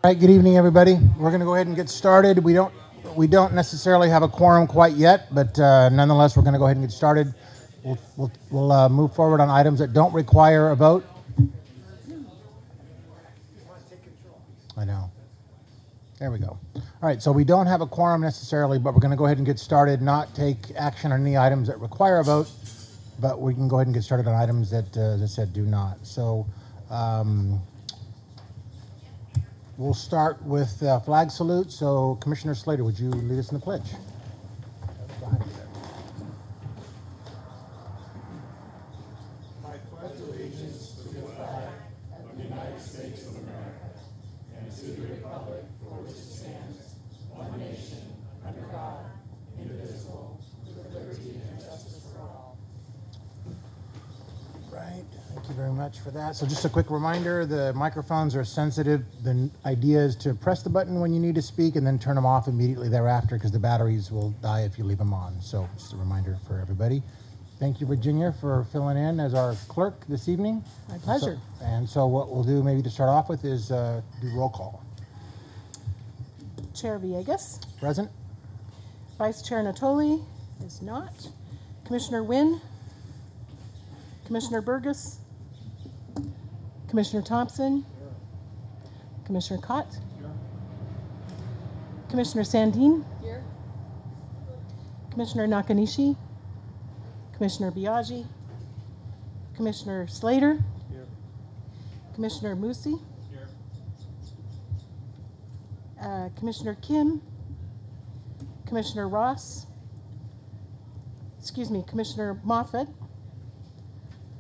All right, good evening, everybody. We're going to go ahead and get started. We don't necessarily have a quorum quite yet, but nonetheless, we're going to go ahead and get started. We'll move forward on items that don't require a vote. I know. There we go. All right, so we don't have a quorum necessarily, but we're going to go ahead and get started, not take action on any items that require a vote, but we can go ahead and get started on items that, as I said, do not. So we'll start with flag salute. So Commissioner Slater, would you lead us in the pledge? Very much for that. So just a quick reminder, the microphones are sensitive. The idea is to press the button when you need to speak and then turn them off immediately thereafter because the batteries will die if you leave them on. So just a reminder for everybody. Thank you, Virginia, for filling in as our clerk this evening. My pleasure. So what we'll do maybe to start off with is do roll call. Chair Villegas. Present. Vice Chair Natoli is not. Commissioner Wynn. Commissioner Burgess. Commissioner Thompson. Here. Commissioner Cott. Here. Commissioner Sandin. Here. Commissioner Nakanishi. Commissioner Biaggi. Commissioner Slater. Here. Commissioner Musi. Here. Commissioner Kim. Commissioner Ross. Commissioner Moffett.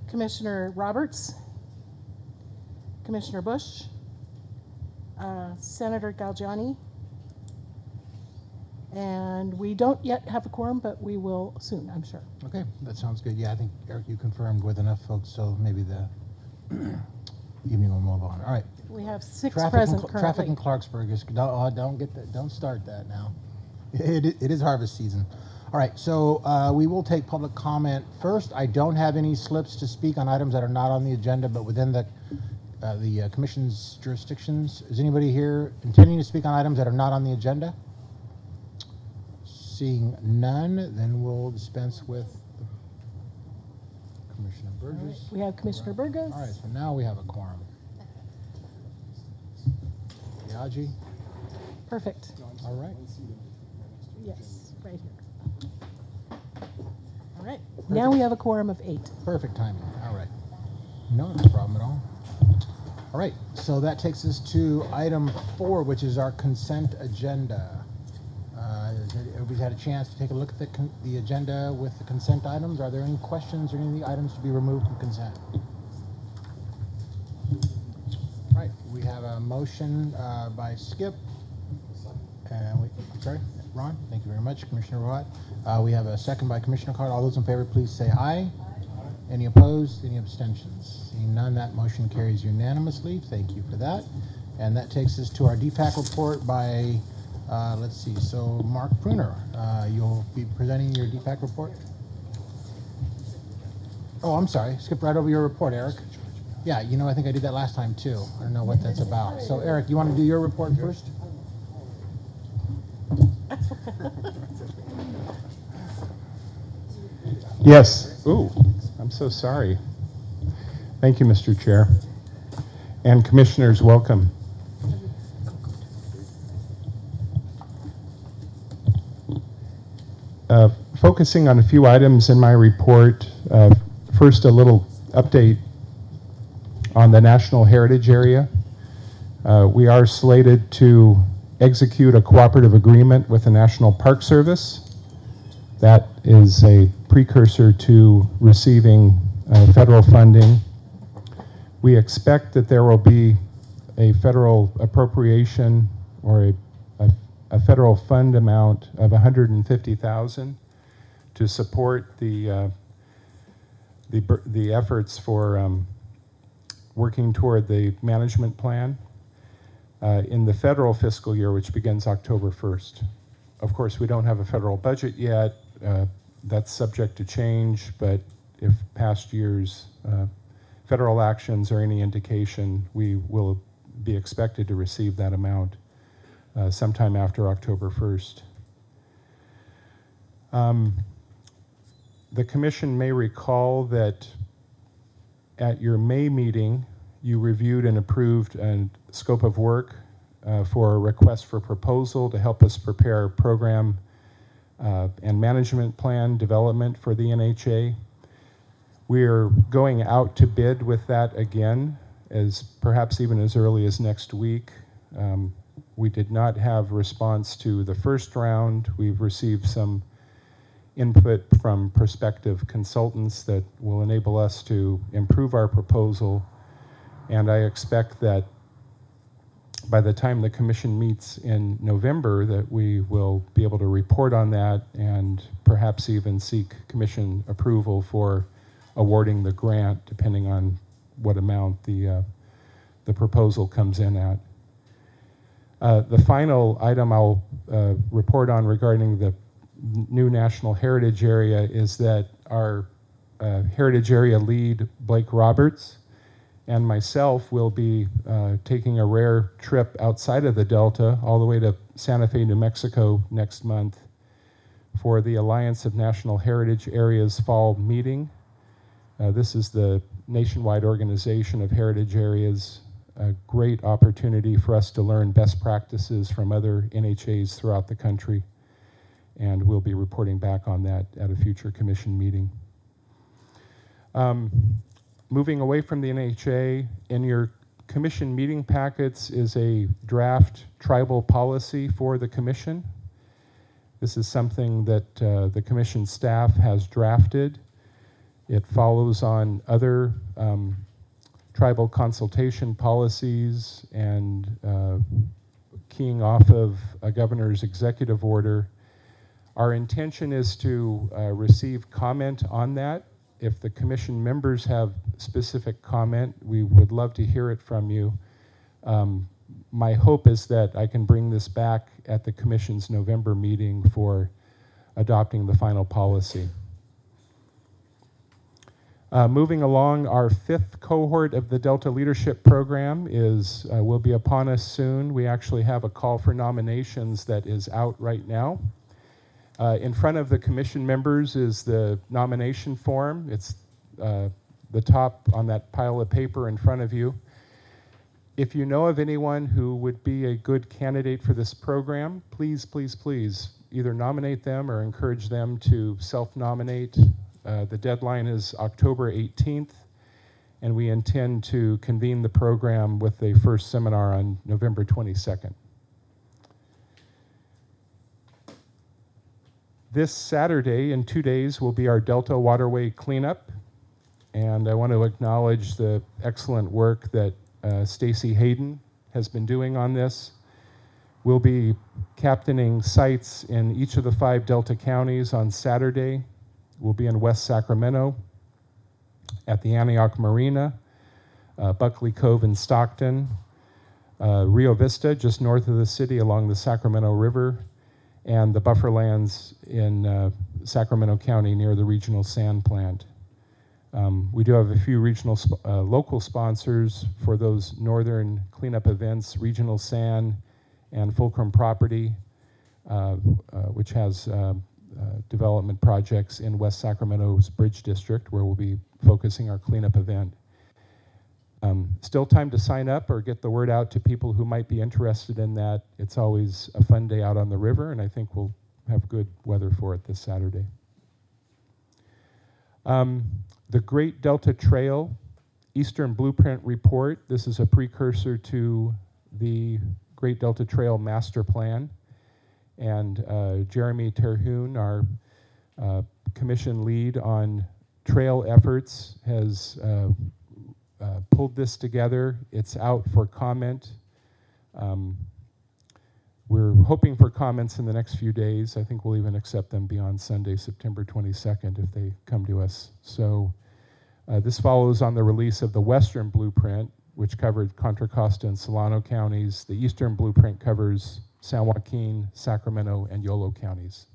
Commissioner Roberts. Commissioner Bush, Senator Galgiani, and we don't yet have a quorum, but we will soon, I'm sure. Okay, that sounds good. Yeah, I think, Eric, you confirmed with enough folks, so maybe the evening will move on. All right. We have six present currently. Traffic in Clarksburg is, don't start that now. It is harvest season. All right, so we will take public comment first. I don't have any slips to speak on items that are not on the agenda, but within the Commission's jurisdictions. Is anybody here intending to speak on items that are not on the agenda? Seeing none, then we'll dispense with Commissioner Burgess. Right. We have Commissioner Burgess. All right, so now we have a quorum. Biaggi? Perfect. All right. Yes, right here. All right. Perfect. Now we have a quorum of 8. Perfect timing. All right. No problem at all. All right, so that takes us to item 4, which is our consent agenda. Everybody's had a chance to take a look at the agenda with the consent items. Are there any questions or any items to be removed from consent? All right, we have a motion by Skip. Ron, thank you very much. Commissioner Watt. We have a second by Commissioner Card. All those in favor, please say aye. Any opposed? Any abstentions? Seeing none, that motion carries unanimously. Thank you for that. And that takes us to our DPAC report by, let's see, so Mark Pruner. You'll be presenting your DPAC report? Oh, I'm sorry. Skip right over your report, Eric. Yeah, I think I did that last time too. I don't know what that's about. So Eric, you want to do your report first? Yes. Ooh, I'm so sorry. Thank you, Mr. Chair. And commissioners, welcome. Focusing on a few items in my report. First, a little update on the National Heritage Area. We are slated to execute a cooperative agreement with the National Park Service. That is a precursor to receiving federal funding. We expect that there will be a federal appropriation or a federal fund amount of $150,000 to support the efforts for working toward the management plan in the federal fiscal year, which begins October 1st. Of course, we don't have a federal budget yet. That's subject to change, but if past years' federal actions are any indication, we will be expected to receive that amount sometime after October 1st. The Commission may recall that at your May meeting, you reviewed and approved a scope of work for a request for proposal to help us prepare program and management plan development for the NHA. We're going out to bid with that again, as perhaps even as early as next week. We did not have response to the first round. We've received some input from prospective consultants that will enable us to improve our proposal. And I expect that by the time the Commission meets in November, that we will be able to report on that and perhaps even seek Commission approval for awarding the grant, depending on what amount the proposal comes in at. The final item I'll report on regarding the new National Heritage Area is that our Heritage Area lead, Blake Roberts, and myself will be taking a rare trip outside of the Delta, all the way to Santa Fe, New Mexico next month for the Alliance of National Heritage Areas Fall Meeting. This is the nationwide organization of heritage areas, a great opportunity for us to learn best practices from other NHAs throughout the country. And we'll be reporting back on that at a future Commission meeting. Moving away from the NHA, in your Commission meeting packets is a draft tribal policy for the Commission. This is something that the Commission staff has drafted. It follows on other tribal consultation policies and keying off of a governor's executive order. Our intention is to receive comment on that. If the Commission members have specific comment, we would love to hear it from you. My hope is that I can bring this back at the Commission's November meeting for adopting the final policy. Moving along, our 5th cohort of the Delta Leadership Program will be upon us soon. We actually have a call for nominations that is out right now. In front of the Commission members is the nomination form. It's the top on that pile of paper in front of you. If you know of anyone who would be a good candidate for this program, please, please, please either nominate them or encourage them to self-nominate. The deadline is October 18th, and we intend to convene the program with a first seminar on November 22nd. This Saturday, in 2 days, will be our Delta Waterway cleanup, and I want to acknowledge the excellent work that Stacy Hayden has been doing on this. We'll be captaining sites in each of the 5 Delta counties on Saturday. We'll be in West Sacramento at the Antioch Marina, Buckley Cove in Stockton, Rio Vista, just north of the city along the Sacramento River, and the buffer lands in Sacramento County near the regional sand plant. We do have a few regional, local sponsors for those northern cleanup events, Regional Sand and Fulcrum Property, which has development projects in West Sacramento's Bridge District, where we'll be focusing our cleanup event. Still time to sign up or get the word out to people who might be interested in that. It's always a fun day out on the river, and I think we'll have good weather for it this Saturday. The Great Delta Trail Eastern Blueprint Report. This is a precursor to the Great Delta Trail Master Plan. And Jeremy Terhune, our commission lead on trail efforts, has pulled this together. It's out for comment. We're hoping for comments in the next few days. I think we'll even accept them beyond Sunday, September 22nd, if they come to us. So this follows on the release of the Western Blueprint, which covered Contra Costa and Solano counties. The Eastern Blueprint covers San Joaquin, Sacramento, and Yolo counties.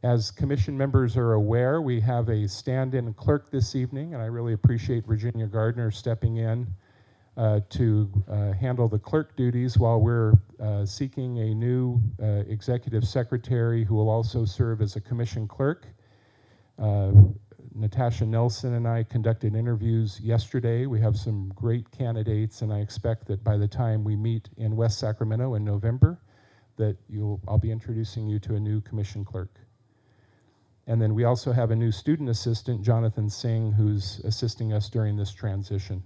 As commission members are aware, we have a stand-in clerk this evening, and I really appreciate Virginia Gardner stepping in to handle the clerk duties while we're seeking a new executive secretary who will also serve as a commission clerk. Natasha Nelson and I conducted interviews yesterday. We have some great candidates, and I expect that by the time we meet in West Sacramento in November, that I'll be introducing you to a new commission clerk. And then we also have a new student assistant, Jonathan Singh, who's assisting us during this transition.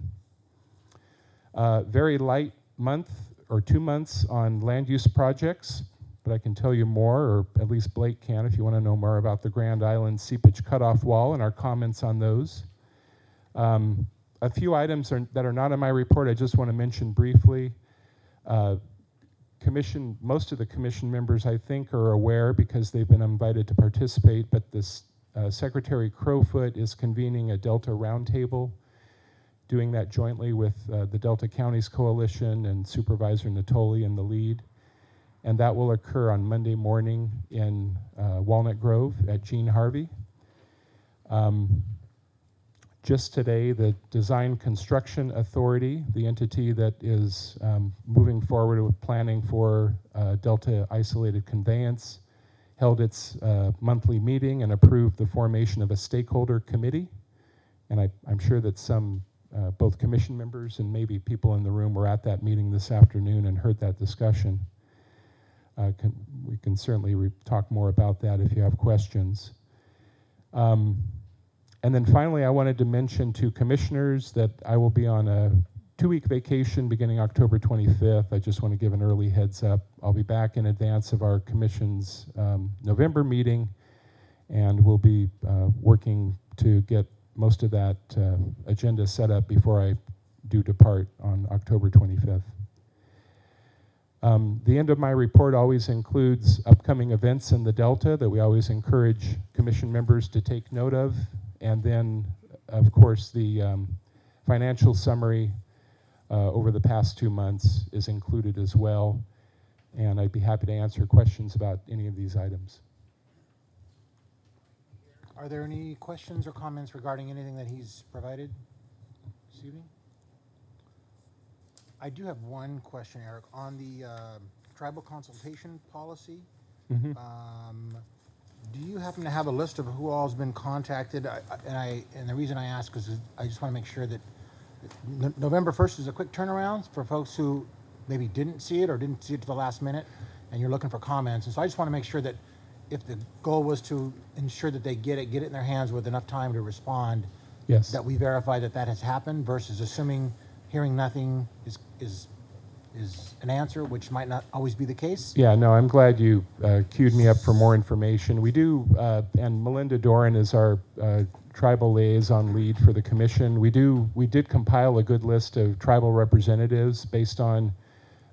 Very light month or 2 months on land use projects, but I can tell you more, or at least Blake can if you want to know more about the Grand Island seepage cutoff wall and our comments on those. A few items that are not in my report I just want to mention briefly. Most of the commission members, I think, are aware because they've been invited to participate, but this Secretary Crowfoot is convening a Delta roundtable, doing that jointly with the Delta Counties Coalition and Supervisor Natoli in the lead. And that will occur on Monday morning in Walnut Grove at Gene Harvey. Just today, the Design Construction Authority, the entity that is moving forward with planning for Delta Isolated Conveyance, held its monthly meeting and approved the formation of a stakeholder committee. And I'm sure that some, both commission members and maybe people in the room were at that meeting this afternoon and heard that discussion. We can certainly talk more about that if you have questions. And then finally, I wanted to mention to commissioners that I will be on a 2-week vacation beginning October 25th. I just want to give an early heads up. I'll be back in advance of our commission's November meeting, and we'll be working to get most of that agenda set up before I do depart on October 25th. The end of my report always includes upcoming events in the Delta that we always encourage commission members to take note of. And then, of course, the financial summary over the past 2 months is included as well. And I'd be happy to answer questions about any of these items. Are there any questions or comments regarding anything that he's provided this evening? I do have one question, Eric, on the tribal consultation policy. Mm-hmm. Do you happen to have a list of who all has been contacted? And the reason I ask is I just want to make sure that November 1st is a quick turnaround for folks who maybe didn't see it or didn't see it to the last minute, and you're looking for comments. And so I just want to make sure that if the goal was to ensure that they get it in their hands with enough time to respond, Yes. that we verify that that has happened versus assuming hearing nothing is an answer, which might not always be the case. Yeah, no, I'm glad you queued me up for more information. We do, and Melinda Doran is our tribal liaison lead for the commission. We did compile a good list of tribal representatives based on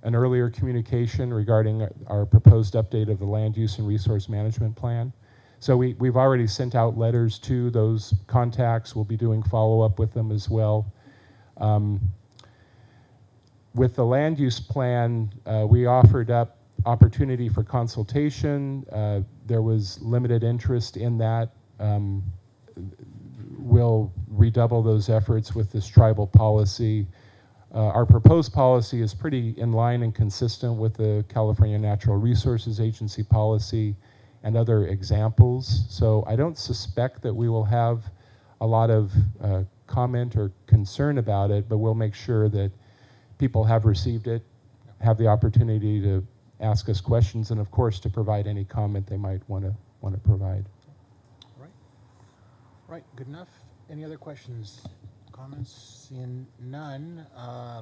an earlier communication regarding our proposed update of the land use and resource management plan. So we've already sent out letters to those contacts. We'll be doing follow-up with them as well. With the land use plan, we offered up opportunity for consultation. There was limited interest in that. We'll redouble those efforts with this tribal policy. Our proposed policy is pretty in line and consistent with the California Natural Resources Agency policy and other examples. So I don't suspect that we will have a lot of comment or concern about it, but we'll make sure that people have received it, have the opportunity to ask us questions, and of course to provide any comment they might want to provide. Right, good enough. Any other questions, comments? Seeing none.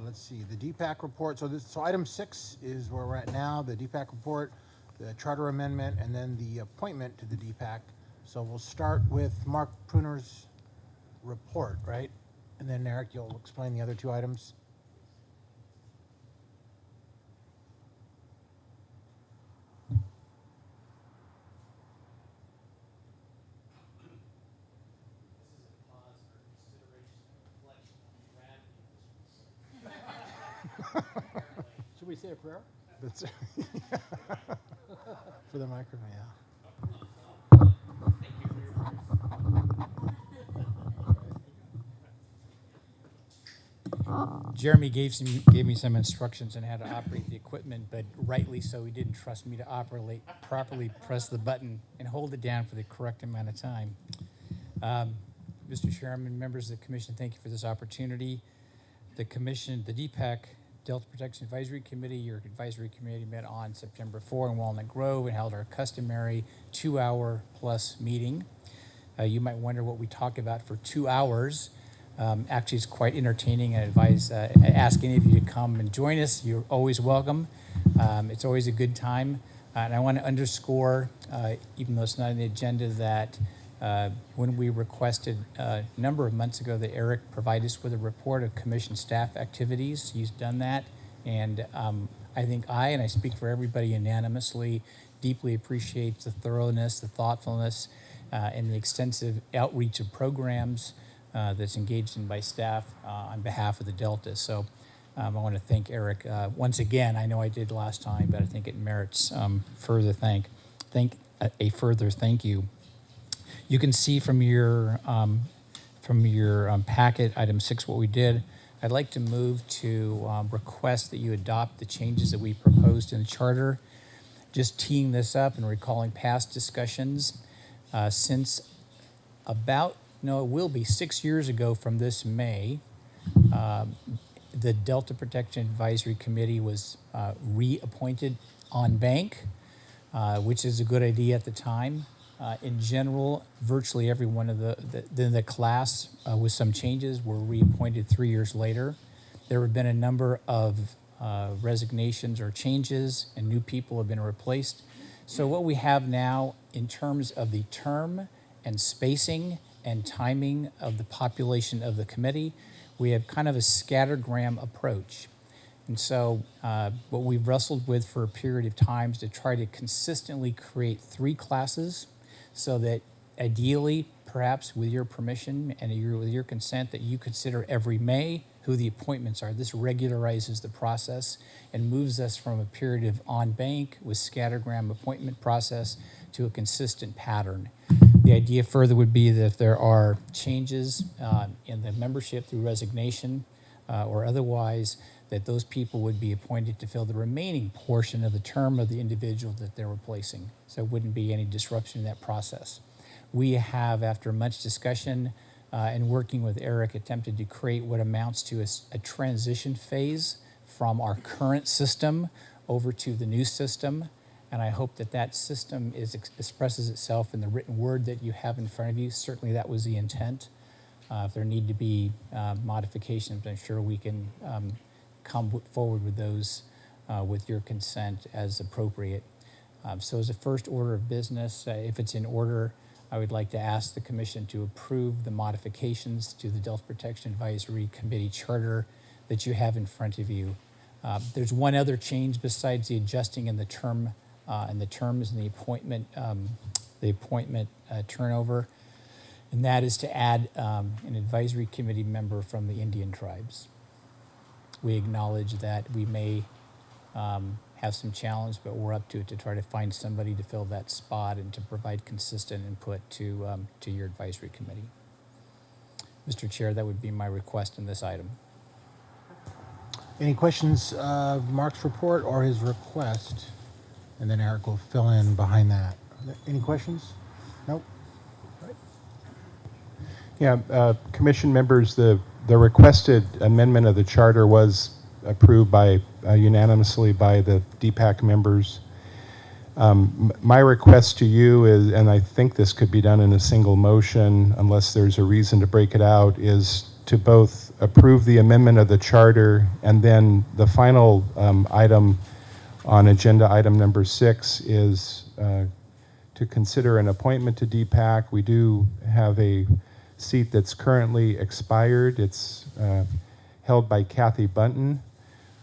Let's see, the DPAC report. So item 6 is where we're at now, the DPAC report, the charter amendment, and then the appointment to the DPAC. So we'll start with Mark Pruner's report, right? And then Eric, you'll explain the other 2 items. Should we say a prayer? That's for the microphone, yeah. Jeremy gave me some instructions on how to operate the equipment, but rightly so, he didn't trust me to properly press the button and hold it down for the correct amount of time. Mr. Chairman, members of the commission, thank you for this opportunity. The commission, the DPAC, Delta Protection Advisory Committee, your advisory committee met on September 4 in Walnut Grove and held our customary 2-hour plus meeting. You might wonder what we talked about for 2 hours. Actually, it's quite entertaining, and ask any of you to come and join us. You're always welcome. It's always a good time. And I want to underscore, even though it's not on the agenda, that when we requested a number of months ago that Erik provide us with a report of commission staff activities, he's done that. And I think and I speak for everybody unanimously, deeply appreciates the thoroughness, the thoughtfulness, and the extensive outreach of programs that's engaged in by staff on behalf of the Delta. So I want to thank Erik once again. I know I did last time, but I think it merits a further thank you. You can see from your packet, item 6, what we did. I'd like to move to request that you adopt the changes that we proposed in the charter. Just teeing this up and recalling past discussions, since it will be 6 years ago from this May, the Delta Protection Advisory Committee was reappointed en banc, which is a good idea at the time. In general, virtually every one of the class with some changes were reappointed 3 years later. There have been a number of resignations or changes, and new people have been replaced. So what we have now in terms of the term and spacing and timing of the population of the committee, we have kind of a scattergram approach. And so what we've wrestled with for a period of time is to try to consistently create 3 classes so that ideally, perhaps with your permission and with your consent, that you consider every May who the appointments are. This regularizes the process and moves us from a period of en banc with scattergram appointment process to a consistent pattern. The idea further would be that if there are changes in the membership through resignation or otherwise, that those people would be appointed to fill the remaining portion of the term of the individual that they're replacing. So it wouldn't be any disruption in that process. We have, after much discussion and working with Erik, attempted to create what amounts to a transition phase from our current system over to the new system. And I hope that system expresses itself in the written word that you have in front of you. Certainly that was the intent. If there need to be modifications, I'm sure we can come forward with those with your consent as appropriate. So as a first order of business, if it's in order, I would like to ask the commission to approve the modifications to the Delta Protection Advisory Committee charter that you have in front of you. There's one other change besides the adjusting in the term and the terms and the appointment turnover, and that is to add an advisory committee member from the Indian tribes. We acknowledge that we may have some challenge, but we're up to it to try to find somebody to fill that spot and to provide consistent input to your advisory committee. Mr. Chair, that would be my request in this item. Any questions of Mark's report or his request? And then Erik will fill in behind that. Any questions? Nope. Yeah, commission members, the requested amendment of the charter was approved by unanimously by the DPAC members. My request to you is, and I think this could be done in a single motion unless there's a reason to break it out, is to both approve the amendment of the charter and then the final item on agenda item number 6 is to consider an appointment to DPAC. We do have a seat that's currently expired. It's held by Kathy Bunton.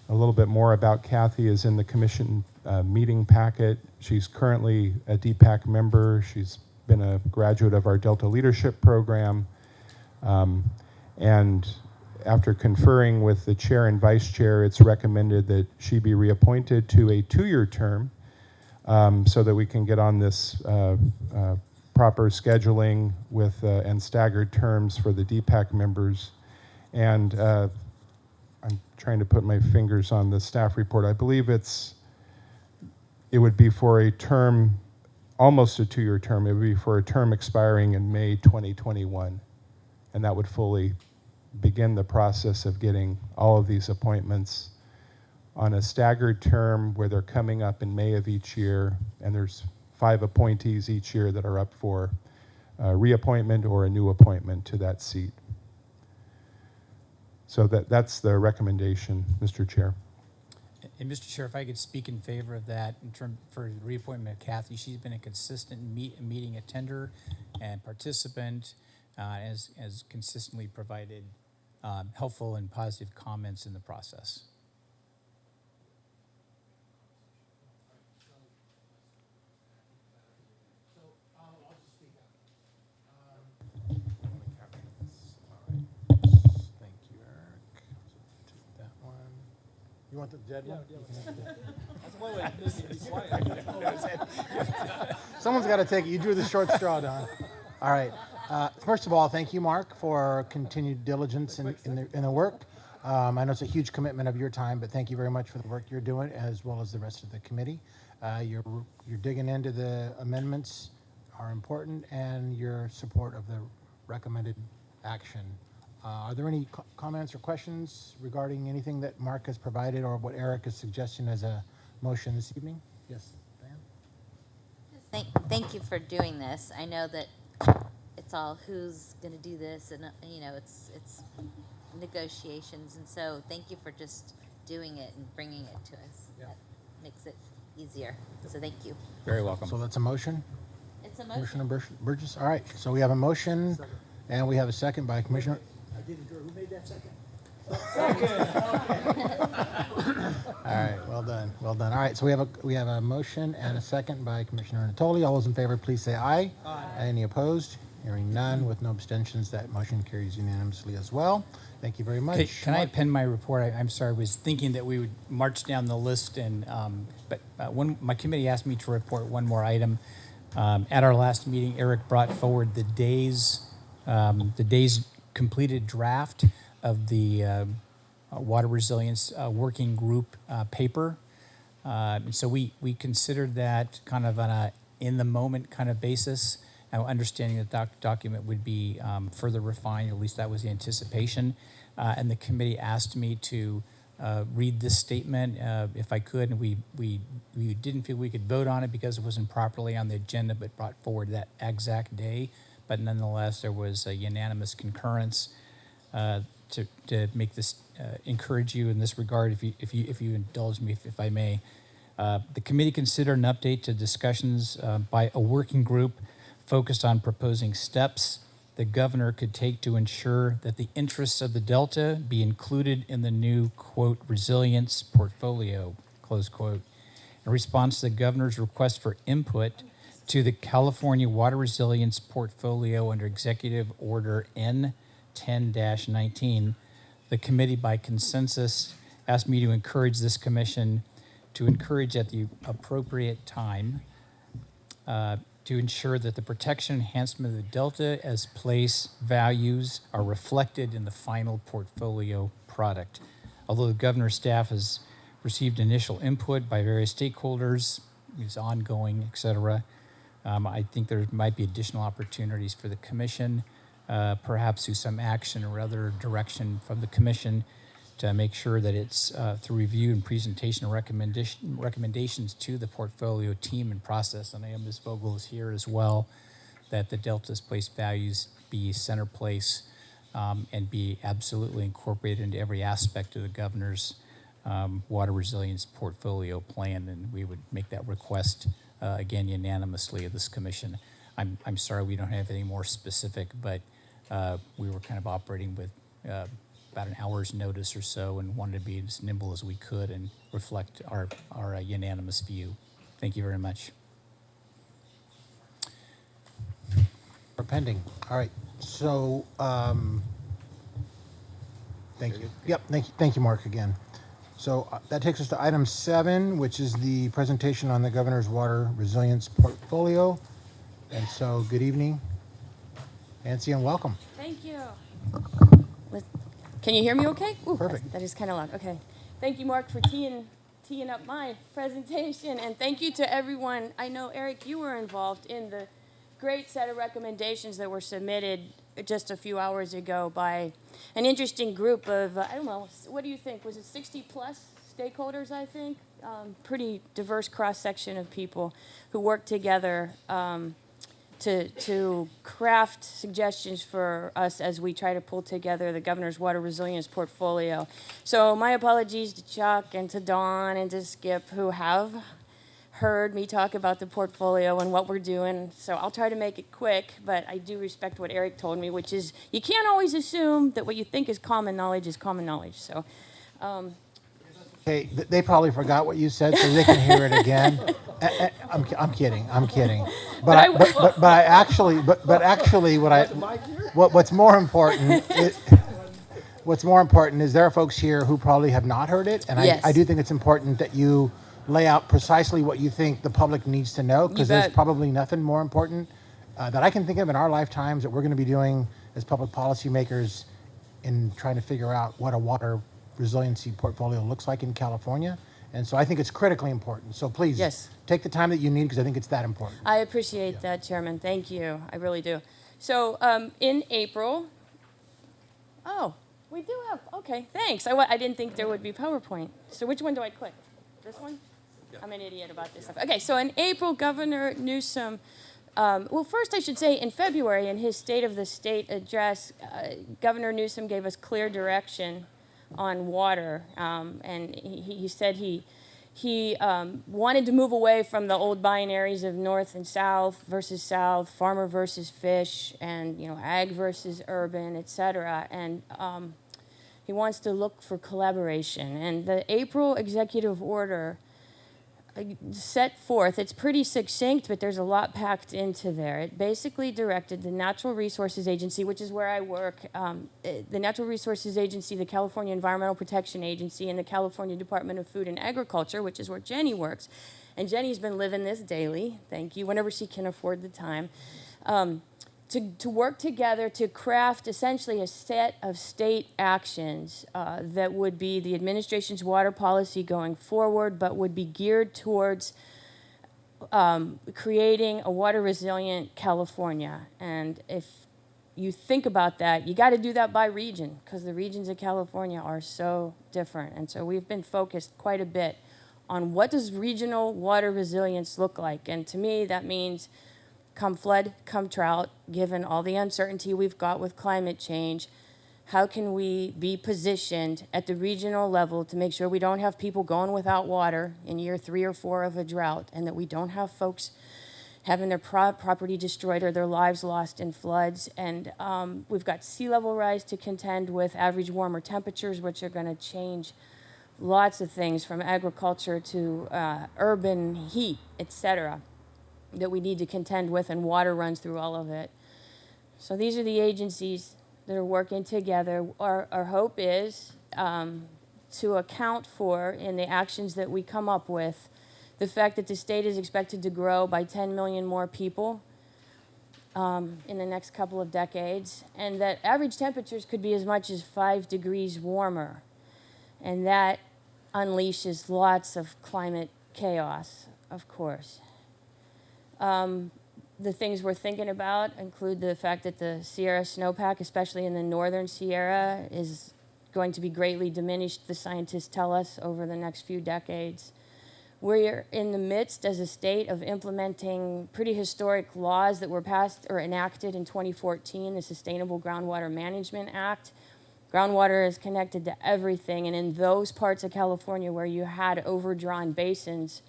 A little bit more about Kathy is in the commission meeting packet. She's currently a DPAC member. She's been a graduate of our Delta Leadership Program. And after conferring with the chair and vice chair, it's recommended that she be reappointed to a 2-year term so that we can get on this proper scheduling with and staggered terms for the DPAC members. And I'm trying to put my fingers on the staff report. I believe it would be for a term, almost a 2-year term. It would be for a term expiring in May 2021. And that would fully begin the process of getting all of these appointments on a staggered term where they're coming up in May of each year, and there's 5 appointees each year that are up for reappointment or a new appointment to that seat. So that's the recommendation, Mr. Chair. And Mr. Chair, if I could speak in favor of that in term for the reappointment of Kathy, she's been a consistent meeting attender and participant, has consistently provided helpful and positive comments in the process. Thank you, Eric. Take that one. You want the dead one? Someone's got to take it. You drew the short straw, Don. All right. First of all, thank you, Mark, for continued diligence in the work. I know it's a huge commitment of your time, but thank you very much for the work you're doing, as well as the rest of the committee. You're digging into the amendments are important, and your support of the recommended action. Are there any comments or questions regarding anything that Mark has provided or what Eric is suggesting as a motion this evening? Yes, Diane? Thank you for doing this. I know that it's all who's going to do this, and it's negotiations, and so thank you for just doing it and bringing it to us. Yeah. That makes it easier. So thank you. Very welcome. So that's a motion? It's a motion. Commissioner Burgess? All right, so we have a motion, and we have a second by Commissioner. I didn't. Who made that second? All right, well done, well done. All right, so we have a motion and a second by Commissioner Natoli. All those in favor, please say aye. Aye. Any opposed? Hearing none with no abstentions, that motion carries unanimously as well. Thank you very much. Okay, can I append my report? I'm sorry, I was thinking that we would march down the list, and but my committee asked me to report one more item. At our last meeting, Eric brought forward the day's completed draft of the water resilience working group paper. So we considered that kind of on a in the moment kind of basis. Understanding that that document would be further refined, at least that was the anticipation. And the committee asked me to read this statement if I could, and we didn't feel we could vote on it because it wasn't properly on the agenda, but brought forward that exact day. But nonetheless, there was a unanimous concurrence to make this encourage you in this regard. If you indulge me, if I may, the committee considered an update to discussions by a working group focused on proposing steps the governor could take to ensure that the interests of the Delta be included in the new, quote, resilience portfolio, close quote. In response to the governor's request for input to the California Water Resilience Portfolio under Executive Order N10-19, the committee by consensus asked me to encourage this commission to encourage at the appropriate time to ensure that the protection enhancement of the Delta as place values are reflected in the final portfolio product. Although the governor's staff has received initial input by various stakeholders, it's ongoing, et cetera, I think there might be additional opportunities for the commission, perhaps through some action or other direction from the commission to make sure that it's through review and presentation of recommendations to the portfolio team and process, and I know Ms. Vogel is here as well, that the Delta's place values be center place and be absolutely incorporated into every aspect of the governor's water resilience portfolio plan, and we would make that request again unanimously of this commission. I'm sorry we don't have any more specific, but we were kind of operating with about an hour's notice or so and wanted to be as nimble as we could and reflect our unanimous view. Thank you very much. For pending. All right. So, thank you. Yep. Thank you, Mark, again. So that takes us to item 7, which is the presentation on the governor's water resilience portfolio. And so, good evening, Nancy, and welcome. Thank you. Can you hear me okay? Ooh, Perfect. that is kind of loud. Okay. Thank you, Mark, for teeing up my presentation. And thank you to everyone. I know, Eric, you were involved in the great set of recommendations that were submitted just a few hours ago by an interesting group of, I don't know, what do you think? Was it 60 plus stakeholders, I think? Pretty diverse cross-section of people who worked together to craft suggestions for us as we try to pull together the governor's water resilience portfolio. So my apologies to Chuck and to Dawn and to Skip, who have heard me talk about the portfolio and what we're doing. So I'll try to make it quick, but I do respect what Eric told me, which is you can't always assume that what you think is common knowledge is common knowledge. So Okay, they probably forgot what you said, so they can hear it again. I'm kidding. But what's more important is there are folks here who probably have not heard it, and Yes. I do think it's important that you lay out precisely what you think the public needs to know, because there's bet. probably nothing more important that I can think of in our lifetimes that we're going to be doing as public policymakers in trying to figure out what a water resiliency portfolio looks like in California. And so I think it's critically important. So please Yes. take the time that you need, because I think it's that important. I appreciate that, Chairman. Thank you. I really do. So in April, oh, we do have, okay, thanks. I didn't think there would be PowerPoint. So which one do I click? This one? I'm an idiot about this stuff. Okay, so in April, Governor Newsom, well, first I should say in February, in his State of the State address, Governor Newsom gave us clear direction on water, and he said he wanted to move away from the old binaries of north and south, farmer versus fish, and ag versus urban, et cetera. And he wants to look for collaboration. And the April executive order set forth, it's pretty succinct, but there's a lot packed into there. It basically directed the Natural Resources Agency, which is where I work, the Natural Resources Agency, the California Environmental Protection Agency, and the California Department of Food and Agriculture, which is where Jenny works. And Jenny's been living this daily, thank you, whenever she can afford the time, to work together to craft essentially a set of state actions that would be the administration's water policy going forward, but would be geared towards creating a water resilient California. And if you think about that, you got to do that by region, because the regions of California are so different. And so we've been focused quite a bit on what does regional water resilience look like. And to me, that means come flood, come drought, given all the uncertainty we've got with climate change, how can we be positioned at the regional level to make sure we don't have people going without water in year 3 or 4 of a drought, and that we don't have folks having their property destroyed or their lives lost in floods. And we've got sea level rise to contend with, average warmer temperatures, which are going to change lots of things from agriculture to urban heat, et cetera, that we need to contend with, and water runs through all of it. So these are the agencies that are working together. Our hope is to account for, in the actions that we come up with, the fact that the state is expected to grow by 10 million more people in the next couple of decades, and that average temperatures could be as much as 5 degrees warmer. And that unleashes lots of climate chaos, of course. The things we're thinking about include the fact that the Sierra snowpack, especially in the northern Sierra, is going to be greatly diminished, the scientists tell us, over the next few decades. We're in the midst, as a state, of implementing pretty historic laws that were passed or enacted in 2014, the Sustainable Groundwater Management Act. Groundwater is connected to everything, and in those parts of California where you had overdrawn basins,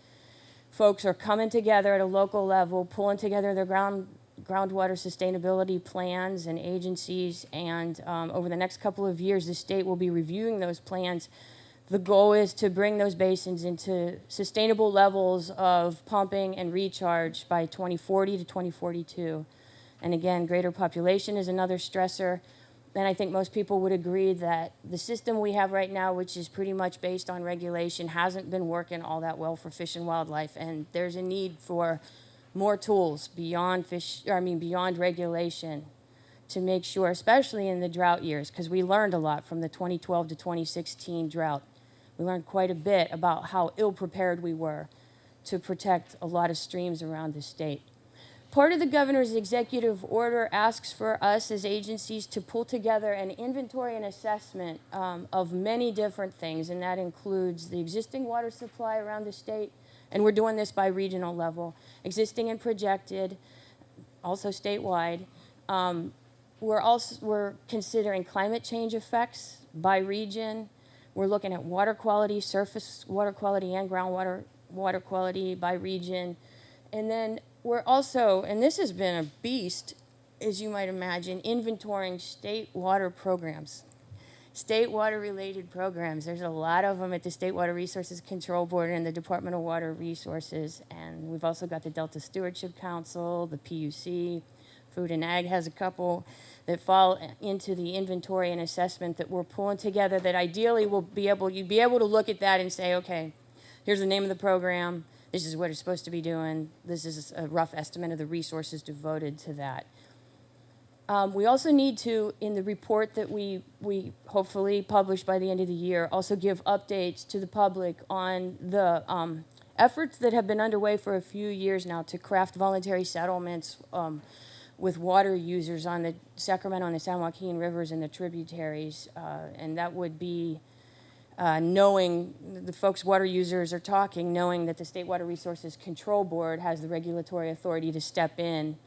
folks are coming together at a local level, pulling together their groundwater sustainability plans and agencies, and over the next couple of years, the state will be reviewing those plans. The goal is to bring those basins into sustainable levels of pumping and recharge by 2040 to 2042. And again, greater population is another stressor. And I think most people would agree that the system we have right now, which is pretty much based on regulation, hasn't been working all that well for fish and wildlife. And there's a need for more tools beyond beyond regulation to make sure, especially in the drought years, because we learned a lot from the 2012 to 2016 drought. We learned quite a bit about how ill-prepared we were to protect a lot of streams around the state. Part of the governor's executive order asks for us as agencies to pull together an inventory and assessment of many different things, and that includes the existing water supply around the state, and we're doing this by regional level, existing and projected, also statewide. We're considering climate change effects by region. We're looking at water quality, surface water quality, and groundwater water quality by region. And then we're also, and this has been a beast, as you might imagine, inventorying state water programs. State water-related programs. There's a lot of them at the State Water Resources Control Board and the Department of Water Resources. And we've also got the Delta Stewardship Council, the PUC, Food and Ag has a couple that fall into the inventory and assessment that we're pulling together that ideally you'd be able to look at that and say, okay, here's the name of the program. This is what it's supposed to be doing. This is a rough estimate of the resources devoted to that. We also need to, in the report that we hopefully publish by the end of the year, also give updates to the public on the efforts that have been underway for a few years now to craft voluntary settlements with water users on the Sacramento and the San Joaquin rivers and the tributaries. And that would be knowing the folks, water users are talking, knowing that the State Water Resources Control Board has the regulatory authority to step in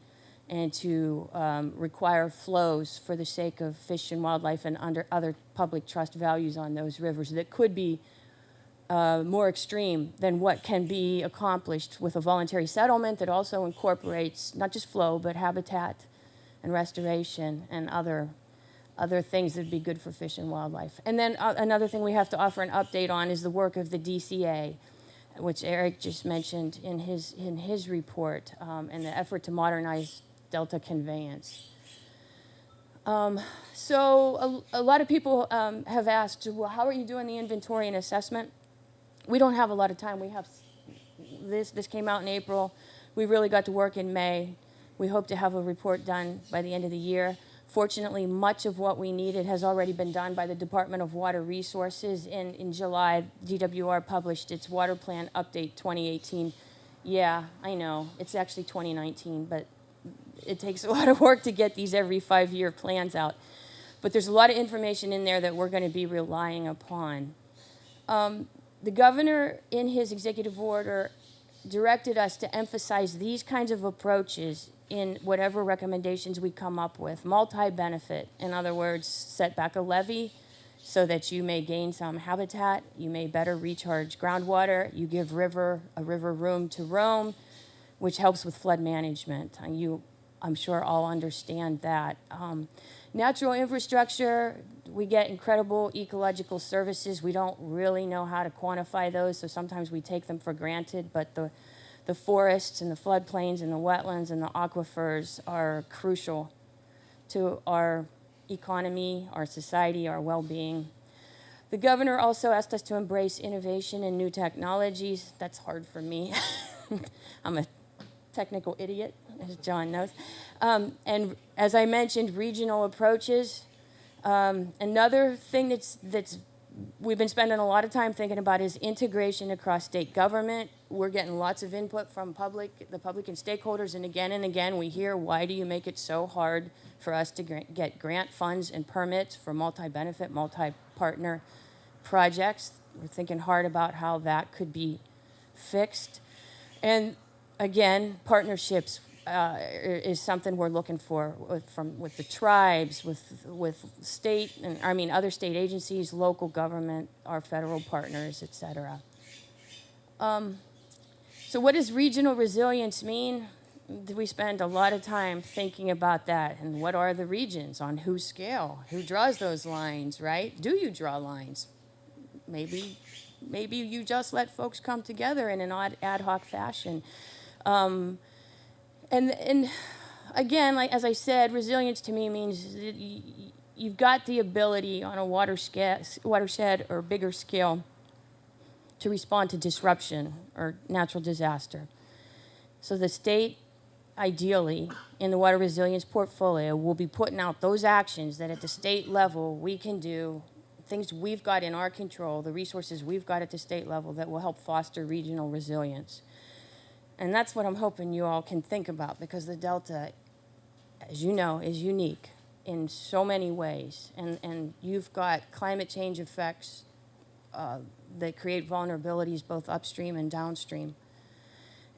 and to require flows for the sake of fish and wildlife and under other public trust values on those rivers that could be more extreme than what can be accomplished with a voluntary settlement that also incorporates not just flow, but habitat and restoration and other things that would be good for fish and wildlife. And then another thing we have to offer an update on is the work of the DCA, which Erik just mentioned in his report, and the effort to modernize Delta conveyance. So a lot of people have asked, well, how are you doing the inventory and assessment? We don't have a lot of time. We have this came out in April. We really got to work in May. We hope to have a report done by the end of the year. Fortunately, much of what we needed has already been done by the Department of Water Resources. In July, DWR published its Water Plan Update 2018. Yeah, I know, it's actually 2019, but it takes a lot of work to get these every 5-year plans out. But there's a lot of information in there that we're going to be relying upon. The governor, in his executive order, directed us to emphasize these kinds of approaches in whatever recommendations we come up with. Multi-benefit, in other words, set back a levee so that you may gain some habitat, you may better recharge groundwater, you give a river room to roam, which helps with flood management. And I'm sure all understand that. Natural infrastructure, we get incredible ecological services. We don't really know how to quantify those, so sometimes we take them for granted, but the forests and the floodplains and the wetlands and the aquifers are crucial to our economy, our society, our well-being. The governor also asked us to embrace innovation and new technologies. That's hard for me. I'm a technical idiot, as John knows. And as I mentioned, regional approaches. Another thing that's we've been spending a lot of time thinking about is integration across state government. We're getting lots of input from the public and stakeholders, and again we hear, why do you make it so hard for us to get grant funds and permits for multi-benefit, multi-partner projects? We're thinking hard about how that could be fixed. And again, partnerships is something we're looking for with the tribes, with state and other state agencies, local government, our federal partners, etc. So what does regional resilience mean? We spend a lot of time thinking about that, and what are the regions, on whose scale, who draws those lines, right? Do you draw lines? Maybe you just let folks come together in an ad hoc fashion. And again, like as I said, resilience to me means that you've got the ability on a watershed or bigger scale to respond to disruption or natural disaster. So the state ideally, in the water resilience portfolio, we'll be putting out those actions that at the state level we can do, things we've got in our control, the resources we've got at the state level that will help foster regional resilience. And that's what I'm hoping you all can think about, because the Delta, as you know, is unique in so many ways. And you've got climate change effects that create vulnerabilities both upstream and downstream.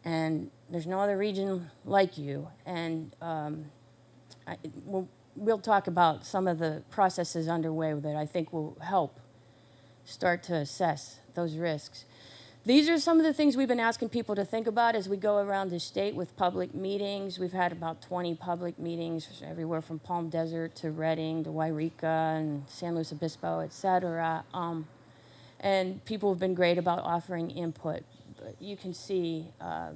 And there's no other region like you. And we'll talk about some of the processes underway that I think will help start to assess those risks. These are some of the things we've been asking people to think about as we go around the state with public meetings. We've had about 20 public meetings everywhere from Palm Desert to Redding to Wairika and San Luis Obispo, et cetera. And people have been great about offering input. But you can see, I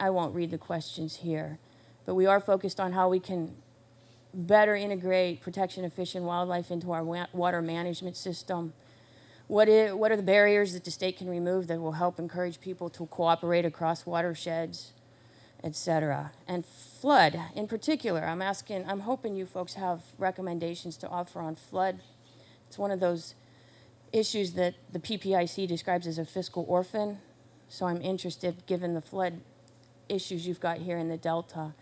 won't read the questions here, but we are focused on how we can better integrate protection of fish and wildlife into our water management system. What are the barriers that the state can remove that will help encourage people to cooperate across watersheds, et cetera? And flood, in particular, I'm hoping you folks have recommendations to offer on flood. It's one of those issues that the PPIC describes as a fiscal orphan. So I'm interested, given the flood issues you've got here in the Delta.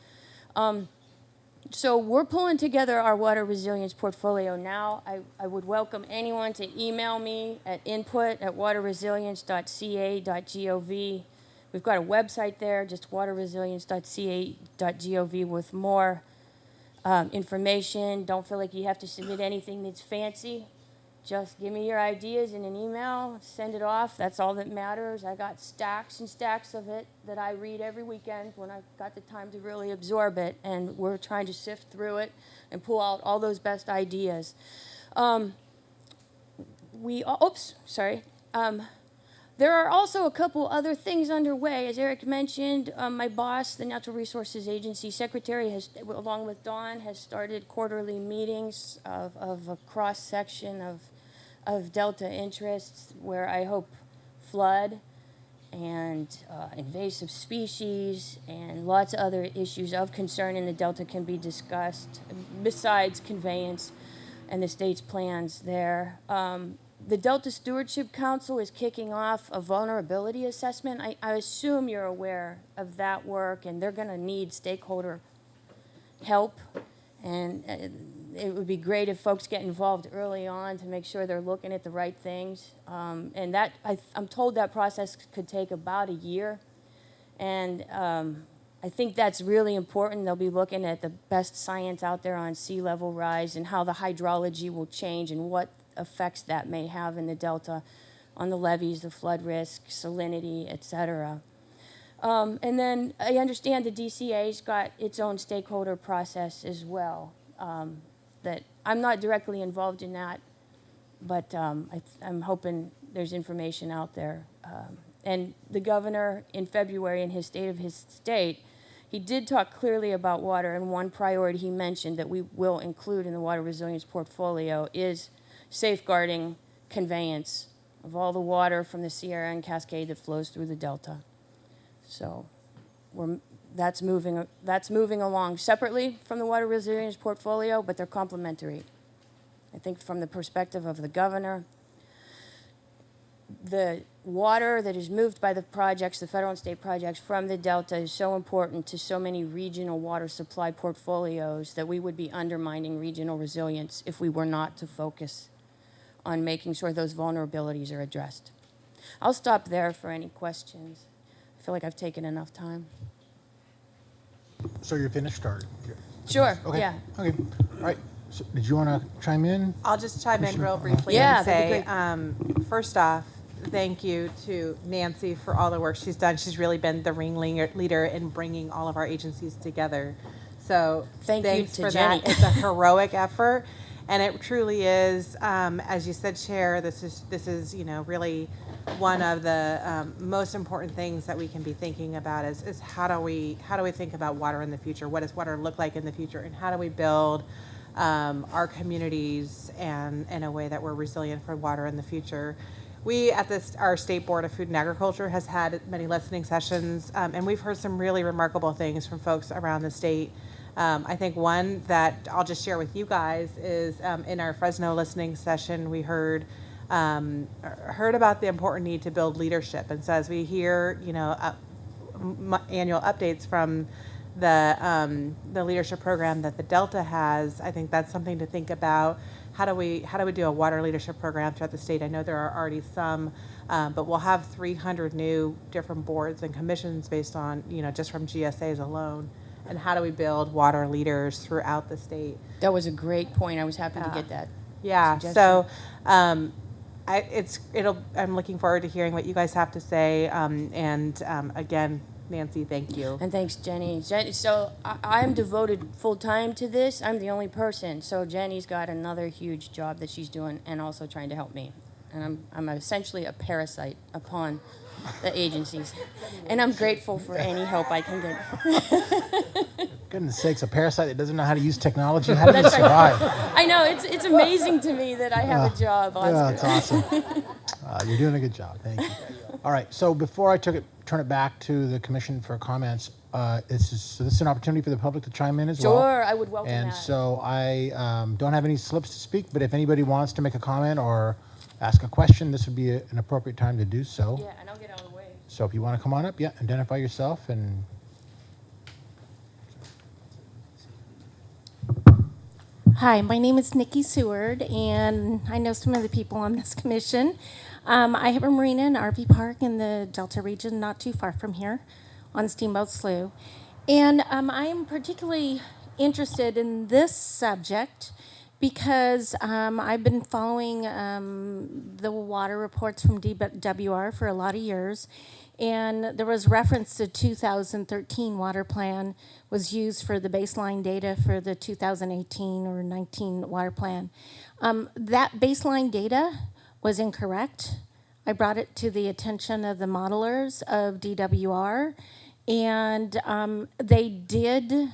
So we're pulling together our water resilience portfolio now. I would welcome anyone to email me at input@waterresilience.ca.gov. We've got a website there, just waterresilience.ca.gov, with more information. Don't feel like you have to submit anything that's fancy. Just give me your ideas in an email, send it off. That's all that matters. I got stacks and stacks of it that I read every weekend when I've got the time to really absorb it. And we're trying to sift through it and pull out all those best ideas. There are also a couple other things underway. As Erik mentioned, my boss, the Natural Resources Agency Secretary, along with Dawn, has started quarterly meetings of a cross-section of Delta interests, where I hope flood and invasive species and lots of other issues of concern in the Delta can be discussed, besides conveyance and the state's plans there. The Delta Stewardship Council is kicking off a vulnerability assessment. I assume you're aware of that work, and they're going to need stakeholder help. And it would be great if folks get involved early on to make sure they're looking at the right things. And that I'm told that process could take about a year. And I think that's really important. They'll be looking at the best science out there on sea level rise and how the hydrology will change and what effects that may have in the Delta on the levees, the flood risk, salinity, et cetera. And then I understand the DCA's got its own stakeholder process as well. That I'm not directly involved in that, but I'm hoping there's information out there. And the governor in February, in his State of his State, he did talk clearly about water, and one priority he mentioned that we will include in the water resilience portfolio is safeguarding conveyance of all the water from the Sierra and Cascade that flows through the Delta. So that's moving along separately from the water resilience portfolio, but they're complementary. I think from the perspective of the governor, the water that is moved by the projects, the federal and state projects from the Delta, is so important to so many regional water supply portfolios that we would be undermining regional resilience if we were not to focus on making sure those vulnerabilities are addressed. I'll stop there for any questions. I feel like I've taken enough time. So you're finished, or? Sure, Okay. yeah. Okay, all right. So did you want to chime in? I'll just chime in real briefly Yeah, and that'd say, be first off, thank you to Nancy for all the work she's done. She's really been the leader in bringing all of our agencies together. So Thank you thanks to for Jenny. that. It's a heroic effort, and it truly is. As you said, Chair, this is really one of the most important things that we can be thinking about is how do we think about water in the future? What does water look like in the future, and how do we build our communities and in a way that we're resilient for water in the future? we at our State Board of Food and Agriculture has had many listening sessions, and we've heard some really remarkable things from folks around the state. I think one that I'll just share with you guys is in our Fresno listening session, we heard about the important need to build leadership. And so as we hear, annual updates from the leadership program that the Delta has, I think that's something to think about. How do we do a water leadership program throughout the state? I know there are already some, but we'll have 300 new different boards and commissions based on, just from GSAs alone. And how do we build water leaders throughout the state? That was a great point. I was happy to get that. Yeah. suggestion. So, I'm looking forward to hearing what you guys have to say. Again, Nancy, thank you. And thanks, Jenny. So I'm devoted full time to this. I'm the only person. So Jenny's got another huge job that she's doing, and also trying to help me. And I'm essentially a parasite upon the agencies, and I'm grateful for any help I can get. Goodness sakes, a parasite that doesn't know how to use technology. How do you survive? I know it's amazing to me that I have a job, Oscar. Yeah, it's awesome. You're doing a good job. Thank you. All right. So before I turn it back to the commission for comments, this is an opportunity for the public to chime in as well. Sure, I would welcome And that. so I don't have any slips to speak, but if anybody wants to make a comment or ask a question, this would be an appropriate time to do so. Yeah, and I'll get out of the way. So if you want to come on up, identify yourself and. Hi, my name is Nikki Seward, and I know some of the people on this commission. I have a marina and RV park in the Delta region, not too far from here, on Steamboat Slough. And I am particularly interested in this subject because I've been following the water reports from DWR for a lot of years. And there was reference to 2013 water plan was used for the baseline data for the 2018 or 19 water plan. That baseline data was incorrect. I brought it to the attention of the modelers of DWR, and they did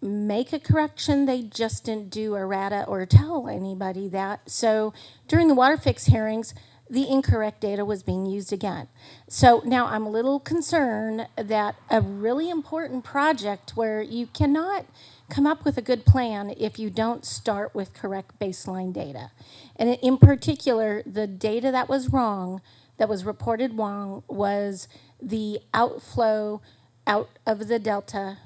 make a correction. They just didn't do errata or tell anybody that. So during the water fix hearings, the incorrect data was being used again. So now I'm a little concerned that a really important project where you cannot come up with a good plan if you don't start with correct baseline data. And in particular, the data that was wrong, that was reported wrong, was the outflow out of the Delta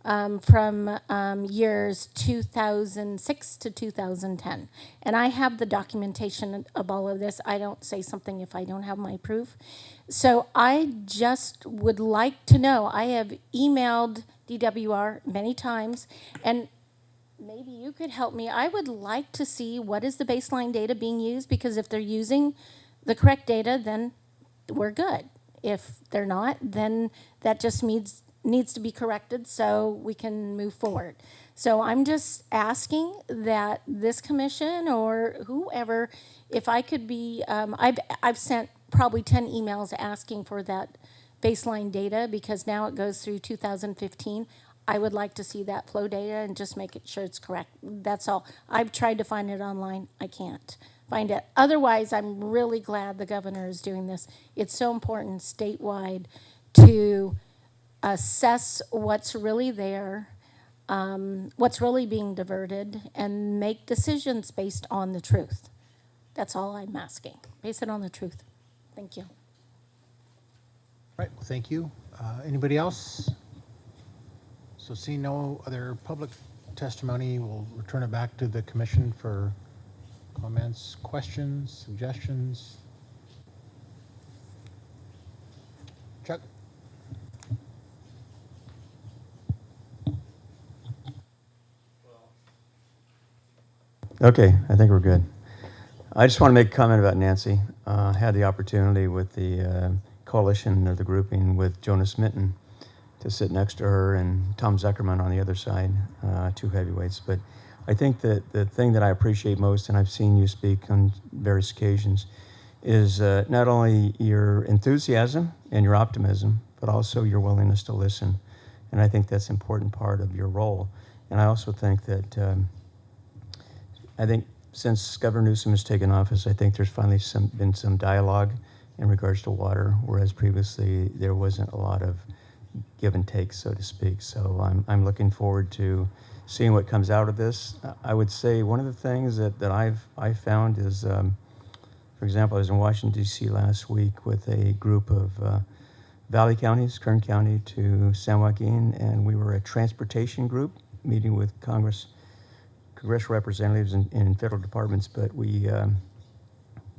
from years 2006 to 2010. And I have the documentation of all of this. I don't say something if I don't have my proof. So I just would like to know. I have emailed DWR many times, and maybe you could help me. I would like to see what is the baseline data being used, because if they're using the correct data, then we're good. If they're not, then that just needs to be corrected so we can move forward. So I'm just asking that this commission or whoever, if I could be, I've sent probably 10 emails asking for that baseline data, because now it goes through 2015. I would like to see that flow data and just make it sure it's correct. That's all. I've tried to find it online. I can't find it. Otherwise, I'm really glad the governor is doing this. It's so important statewide to assess what's really there, what's really being diverted, and make decisions based on the truth. That's all I'm asking. Base it on the truth. Thank you. Right, well, thank you. Anybody else? So seeing no other public testimony, we'll return it back to the commission for comments, questions, suggestions. Chuck? Okay, I think we're good. I just want to make a comment about Nancy. I had the opportunity with the coalition or the grouping with Jonas Minton to sit next to her and Tom Zuckerman on the other side, two heavyweights. But I think that the thing that I appreciate most, and I've seen you speak on various occasions, is not only your enthusiasm and your optimism, but also your willingness to listen. And I think that's an important part of your role. And I also think that I think since Governor Newsom has taken office, I think there's finally been some dialogue in regards to water, whereas previously there wasn't a lot of give and take, so to speak. So I'm looking forward to seeing what comes out of this. I would say one of the things that I've found is, for example, I was in Washington, D.C. last week with a group of Valley counties, Kern County to San Joaquin, and we were a transportation group meeting with congressional representatives in federal departments, but we,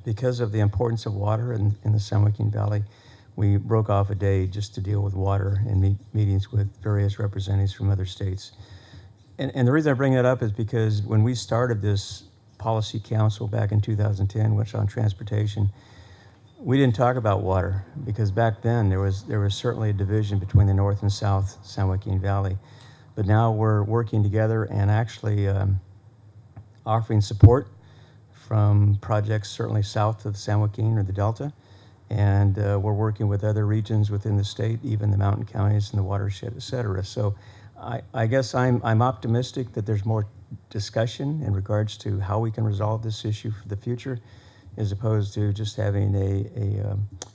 because of the importance of water in the San Joaquin Valley, we broke off a day just to deal with water and meetings with various representatives from other states. And the reason I bring that up is because when we started this policy council back in 2010, which on transportation, we didn't talk about water because back then there was certainly a division between the North and South San Joaquin Valley. But now we're working together and actually offering support from projects certainly south of San Joaquin or the Delta. And we're working with other regions within the state, even the mountain counties and the watershed, et cetera. So I guess I'm optimistic that there's more discussion in regards to how we can resolve this issue for the future, as opposed to just having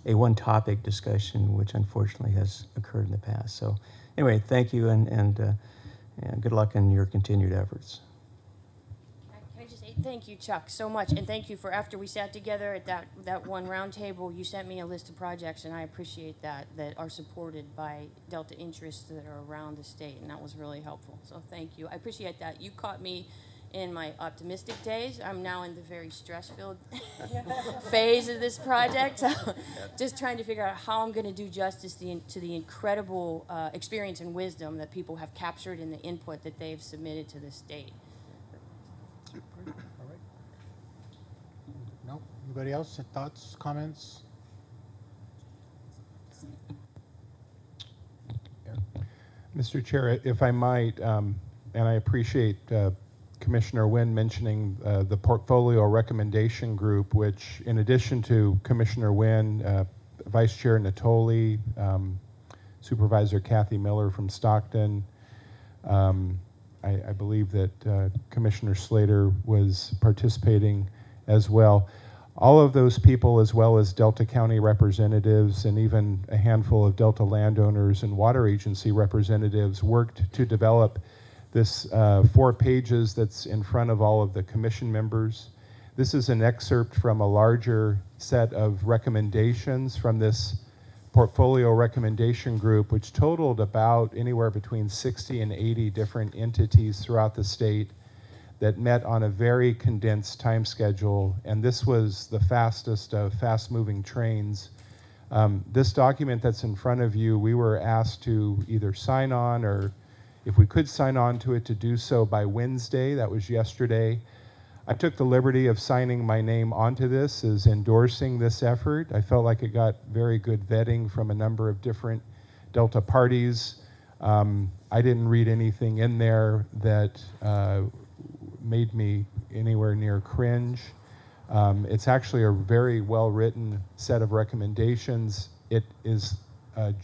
a one topic discussion, which unfortunately has occurred in the past. So anyway, thank you and good luck in your continued efforts. Can I just say thank you, Chuck, so much, and thank you for after we sat together at that one round table, you sent me a list of projects, and I appreciate that are supported by Delta interests that are around the state, and that was really helpful. So thank you. I appreciate that. You caught me in my optimistic days. I'm now in the very stress-filled phase of this project. So just trying to figure out how I'm going to do justice to the incredible experience and wisdom that people have captured in the input that they've submitted to the state. All right. No, anybody else? Thoughts, comments? Mr. Chair, if I might, and I appreciate Commissioner Wynn mentioning the portfolio recommendation group, which in addition to Commissioner Wynn, Vice Chair Natoli, Supervisor Kathy Miller from Stockton, I believe that Commissioner Slater was participating as well. All of those people, as well as Delta County representatives and even a handful of Delta landowners and water agency representatives, worked to develop this 4 pages that's in front of all of the commission members. This is an excerpt from a larger set of recommendations from this portfolio recommendation group, which totaled about anywhere between 60 and 80 different entities throughout the state that met on a very condensed time schedule, and this was the fastest of fast-moving trains. This document that's in front of you, we were asked to either sign on, or if we could sign on to it, to do so by Wednesday. That was yesterday. I took the liberty of signing my name onto this as endorsing this effort. I felt like it got very good vetting from a number of different Delta parties. I didn't read anything in there that made me anywhere near cringe. It's actually a very well-written set of recommendations. It is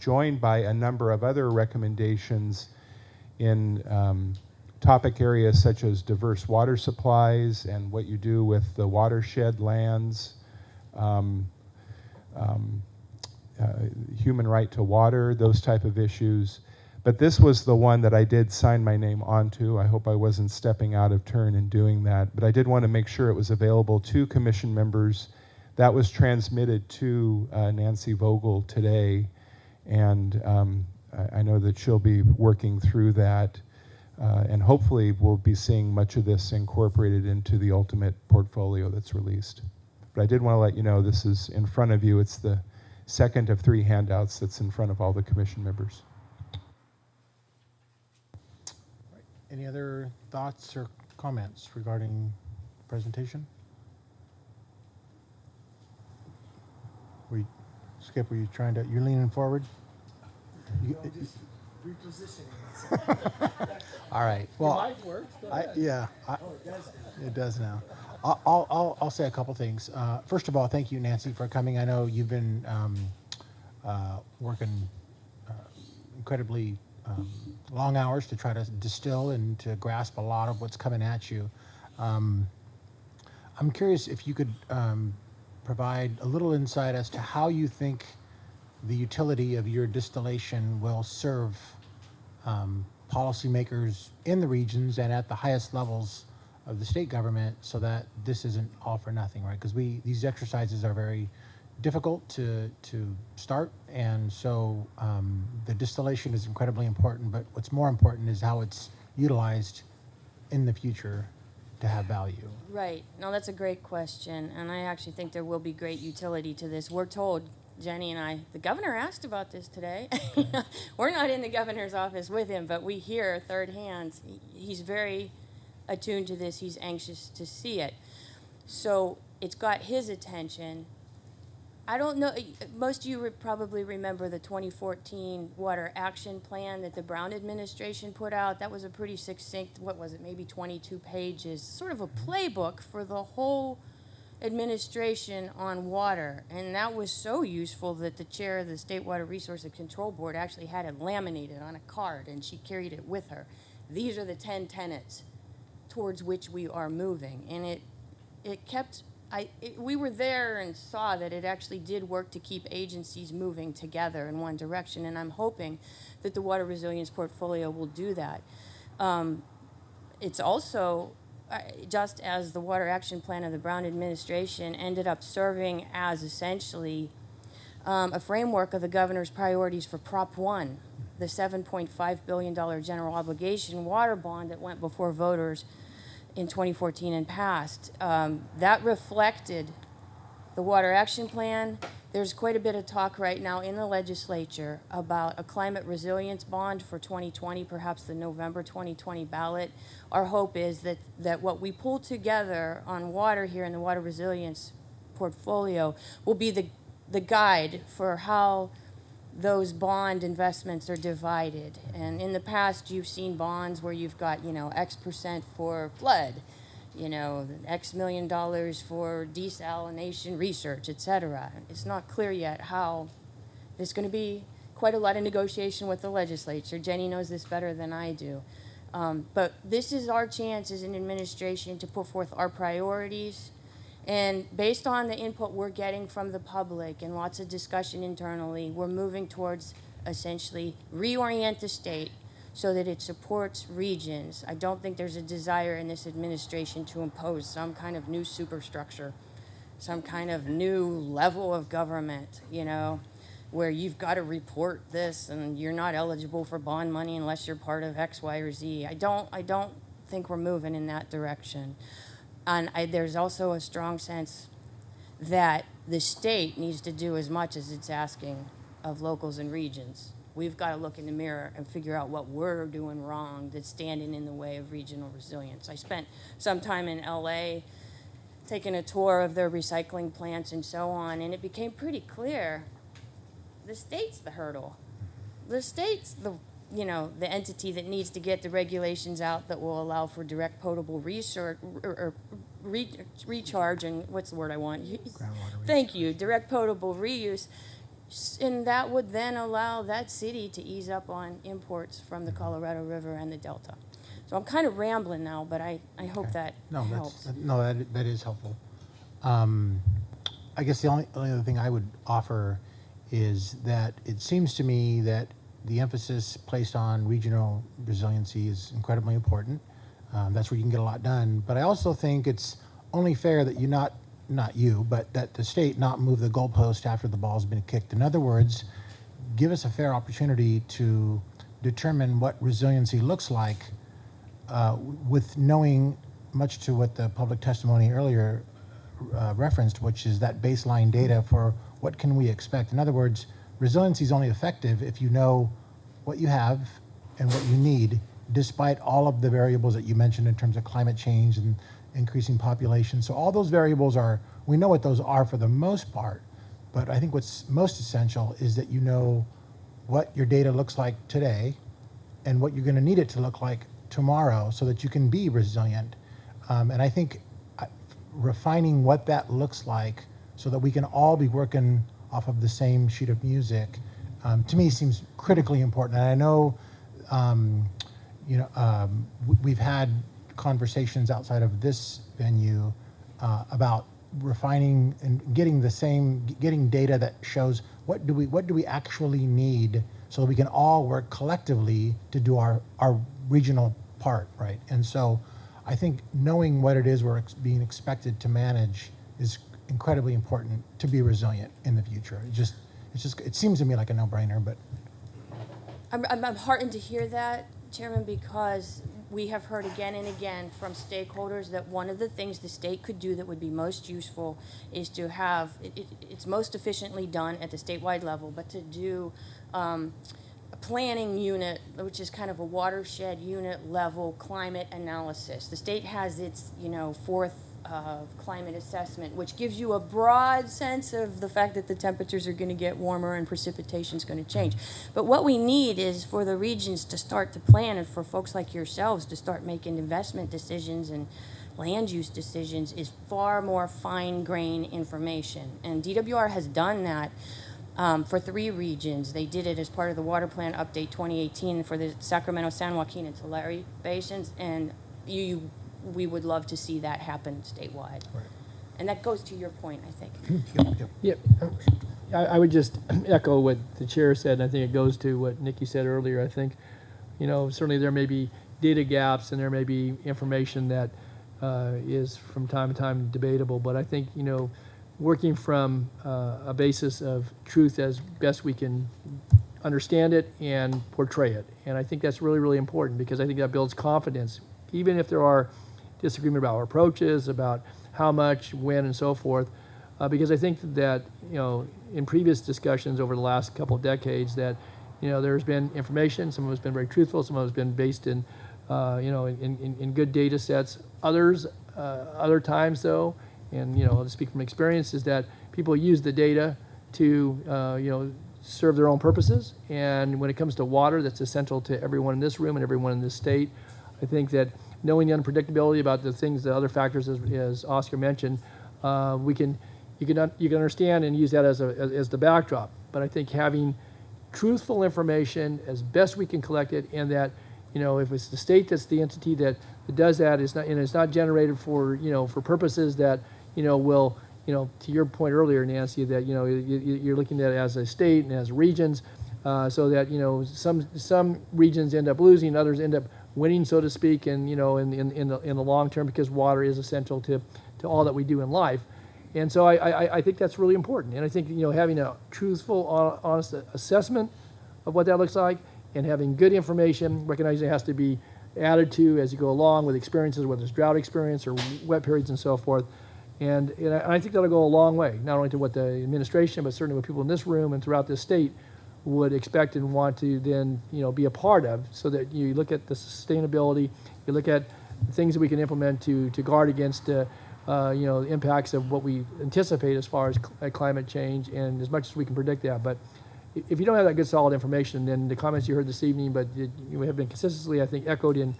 joined by a number of other recommendations in topic areas such as diverse water supplies and what you do with the watershed lands, human right to water, those type of issues. But this was the one that I did sign my name onto. I hope I wasn't stepping out of turn in doing that, but I did want to make sure it was available to commission members. That was transmitted to Nancy Vogel today, and I know that she'll be working through that, and hopefully we'll be seeing much of this incorporated into the ultimate portfolio that's released. But I did want to let you know this is in front of you. It's the second of 3 handouts that's in front of all the commission members. Any other thoughts or comments regarding the presentation? Skip, were you trying to, you're leaning forward? No, just repositioning. All right. Well, Mic works. Go ahead. it does now. I'll say a couple things. First of all, thank you, Nancy, for coming. I know you've been working incredibly long hours to try to distill and to grasp a lot of what's coming at you. I'm curious if you could provide a little insight as to how you think the utility of your distillation will serve policymakers in the regions and at the highest levels of the state government, so that this isn't all for nothing, right? Because these exercises are very difficult to start, and so the distillation is incredibly important, but what's more important is how it's utilized in the future to have value. Right. No, that's a great question, and I actually think there will be great utility to this. We're told, Jenny and I, the governor asked about this today. We're not in the governor's office with him, but we hear third hand. He's very attuned to this. He's anxious to see it. So it's got his attention. I don't know, most of you would probably remember the 2014 Water Action Plan that the Brown administration put out. That was a pretty succinct, what was it, maybe 22 pages, sort of a playbook for the whole administration on water. And that was so useful that the chair of the State Water Resources Control Board actually had it laminated on a card, and she carried it with her. These are the 10 tenets towards which we are moving. And it kept... we were there and saw that it actually did work to keep agencies moving together in one direction, and I'm hoping that the water resilience portfolio will do that. It's also, just as the Water Action Plan of the Brown administration ended up serving as essentially a framework of the governor's priorities for Prop 1, the $7.5 billion general obligation water bond that went before voters in 2014 and passed. That reflected the Water Action Plan. There's quite a bit of talk right now in the legislature about a climate resilience bond for 2020, perhaps the November 2020 ballot. Our hope is that what we pull together on water here in the water resilience portfolio will be the guide for how those bond investments are divided. And in the past, you've seen bonds where you've got, X percent for flood, X million dollars for desalination research, et cetera. It's not clear yet how there's going to be quite a lot of negotiation with the legislature. Jenny knows this better than I do. But this is our chance as an administration to put forth our priorities. And based on the input we're getting from the public and lots of discussion internally, we're moving towards essentially reorient the state so that it supports regions. I don't think there's a desire in this administration to impose some kind of new superstructure, some kind of new level of government, where you've got to report this and you're not eligible for bond money unless you're part of X, Y, or Z. I don't think we're moving in that direction. And there's also a strong sense that the state needs to do as much as it's asking of locals and regions. We've got to look in the mirror and figure out what we're doing wrong that's standing in the way of regional resilience. I spent some time in LA taking a tour of their recycling plants and so on, and it became pretty clear the state's the hurdle. The state's the entity that needs to get the regulations out that will allow for direct potable research or recharge and what's the word I want? Thank you, direct potable reuse. And that would then allow that city to ease up on imports from the Colorado River and the Delta. So I'm kind of rambling now, but I hope that helps. That is helpful. I guess the only other thing I would offer is that it seems to me that the emphasis placed on regional resiliency is incredibly important. That's where you can get a lot done. But I also think it's only fair that that the state not move the goalpost after the ball's been kicked. In other words, give us a fair opportunity to determine what resiliency looks like with knowing, much to what the public testimony earlier referenced, which is that baseline data for what can we expect. In other words, resiliency is only effective if you know what you have and what you need, despite all of the variables that you mentioned in terms of climate change and increasing population. So all those variables we know what those are for the most part, but I think what's most essential is that you know what your data looks like today and what you're going to need it to look like tomorrow so that you can be resilient. And I think refining what that looks like so that we can all be working off of the same sheet of music, to me seems critically important. And I know, we've had conversations outside of this venue about refining and getting data that shows what do we actually need, so that we can all work collectively to do our regional part, right? And so I think knowing what it is we're being expected to manage is incredibly important to be resilient in the future. It seems to me like a no-brainer, but I'm heartened to hear that, Chairman, because we have heard again and again from stakeholders that one of the things the state could do that would be most useful is to have, it's most efficiently done at the statewide level, but to do a planning unit, which is kind of a watershed unit level climate analysis. The state has its, fourth climate assessment, which gives you a broad sense of the fact that the temperatures are going to get warmer and precipitation is going to change. But what we need is for the regions to start to plan, and for folks like yourselves to start making investment decisions and land use decisions, is far more fine-grained information. And DWR has done that for 3 regions. They did it as part of the Water Plan Update 2018 for the Sacramento, San Joaquin, and Tulare basins, and we would love to see that happen statewide. Right. And that goes to your point, I think. Yep. I would just echo what the chair said, and I think it goes to what Nikki said earlier. I think, certainly there may be data gaps and there may be information that is from time to time debatable, but I think, working from a basis of truth as best we can understand it and portray it. And I think that's really, really important, because I think that builds confidence, even if there are disagreement about our approaches, about how much, when, and so forth, because I think that, in previous discussions over the last couple of decades, that, there's been information, some of it's been very truthful, some of it's been based in, in good data sets. Other times, though, and, I'll just speak from experience, is that people use the data to, serve their own purposes. And when it comes to water, that's essential to everyone in this room and everyone in this state. I think that knowing the unpredictability about the things, the other factors, as Oscar mentioned, you can understand and use that as the backdrop. But I think having truthful information as best we can collect it, and that, if it's the state that's the entity that does that, it's not generated for for purposes that will, to your point earlier, Nancy, that you're looking at it as a state and as regions, so that some regions end up losing, others end up winning, so to speak, and in the long term, because water is essential to all that we do in life. And so I think that's really important. And I think having a truthful, honest assessment of what that looks like, and having good information, recognizing it has to be added to as you go along with experiences, whether it's drought experience or wet periods and so forth. And I think that'll go a long way, not only to what the administration, but certainly what people in this room and throughout this state would expect and want to then be a part of, so that you look at the sustainability, you look at things that we can implement to guard against the impacts of what we anticipate as far as climate change, and as much as we can predict that. But if you don't have that good solid information, then the comments you heard this evening, but you have been consistently, I think, echoed in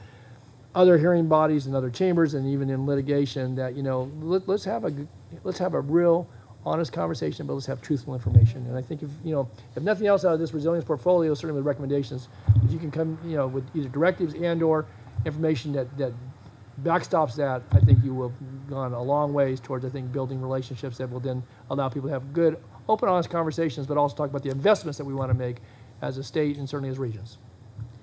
other hearing bodies and other chambers and even in litigation, that let's have a real honest conversation, but let's have truthful information. And I think if nothing else out of this resilience portfolio, certainly with recommendations, if you can come with either directives and or information that backstops that, I think you will have gone a long ways towards, I think, building relationships that will then allow people to have good, open, honest conversations, but also talk about the investments that we want to make as a state and certainly as regions.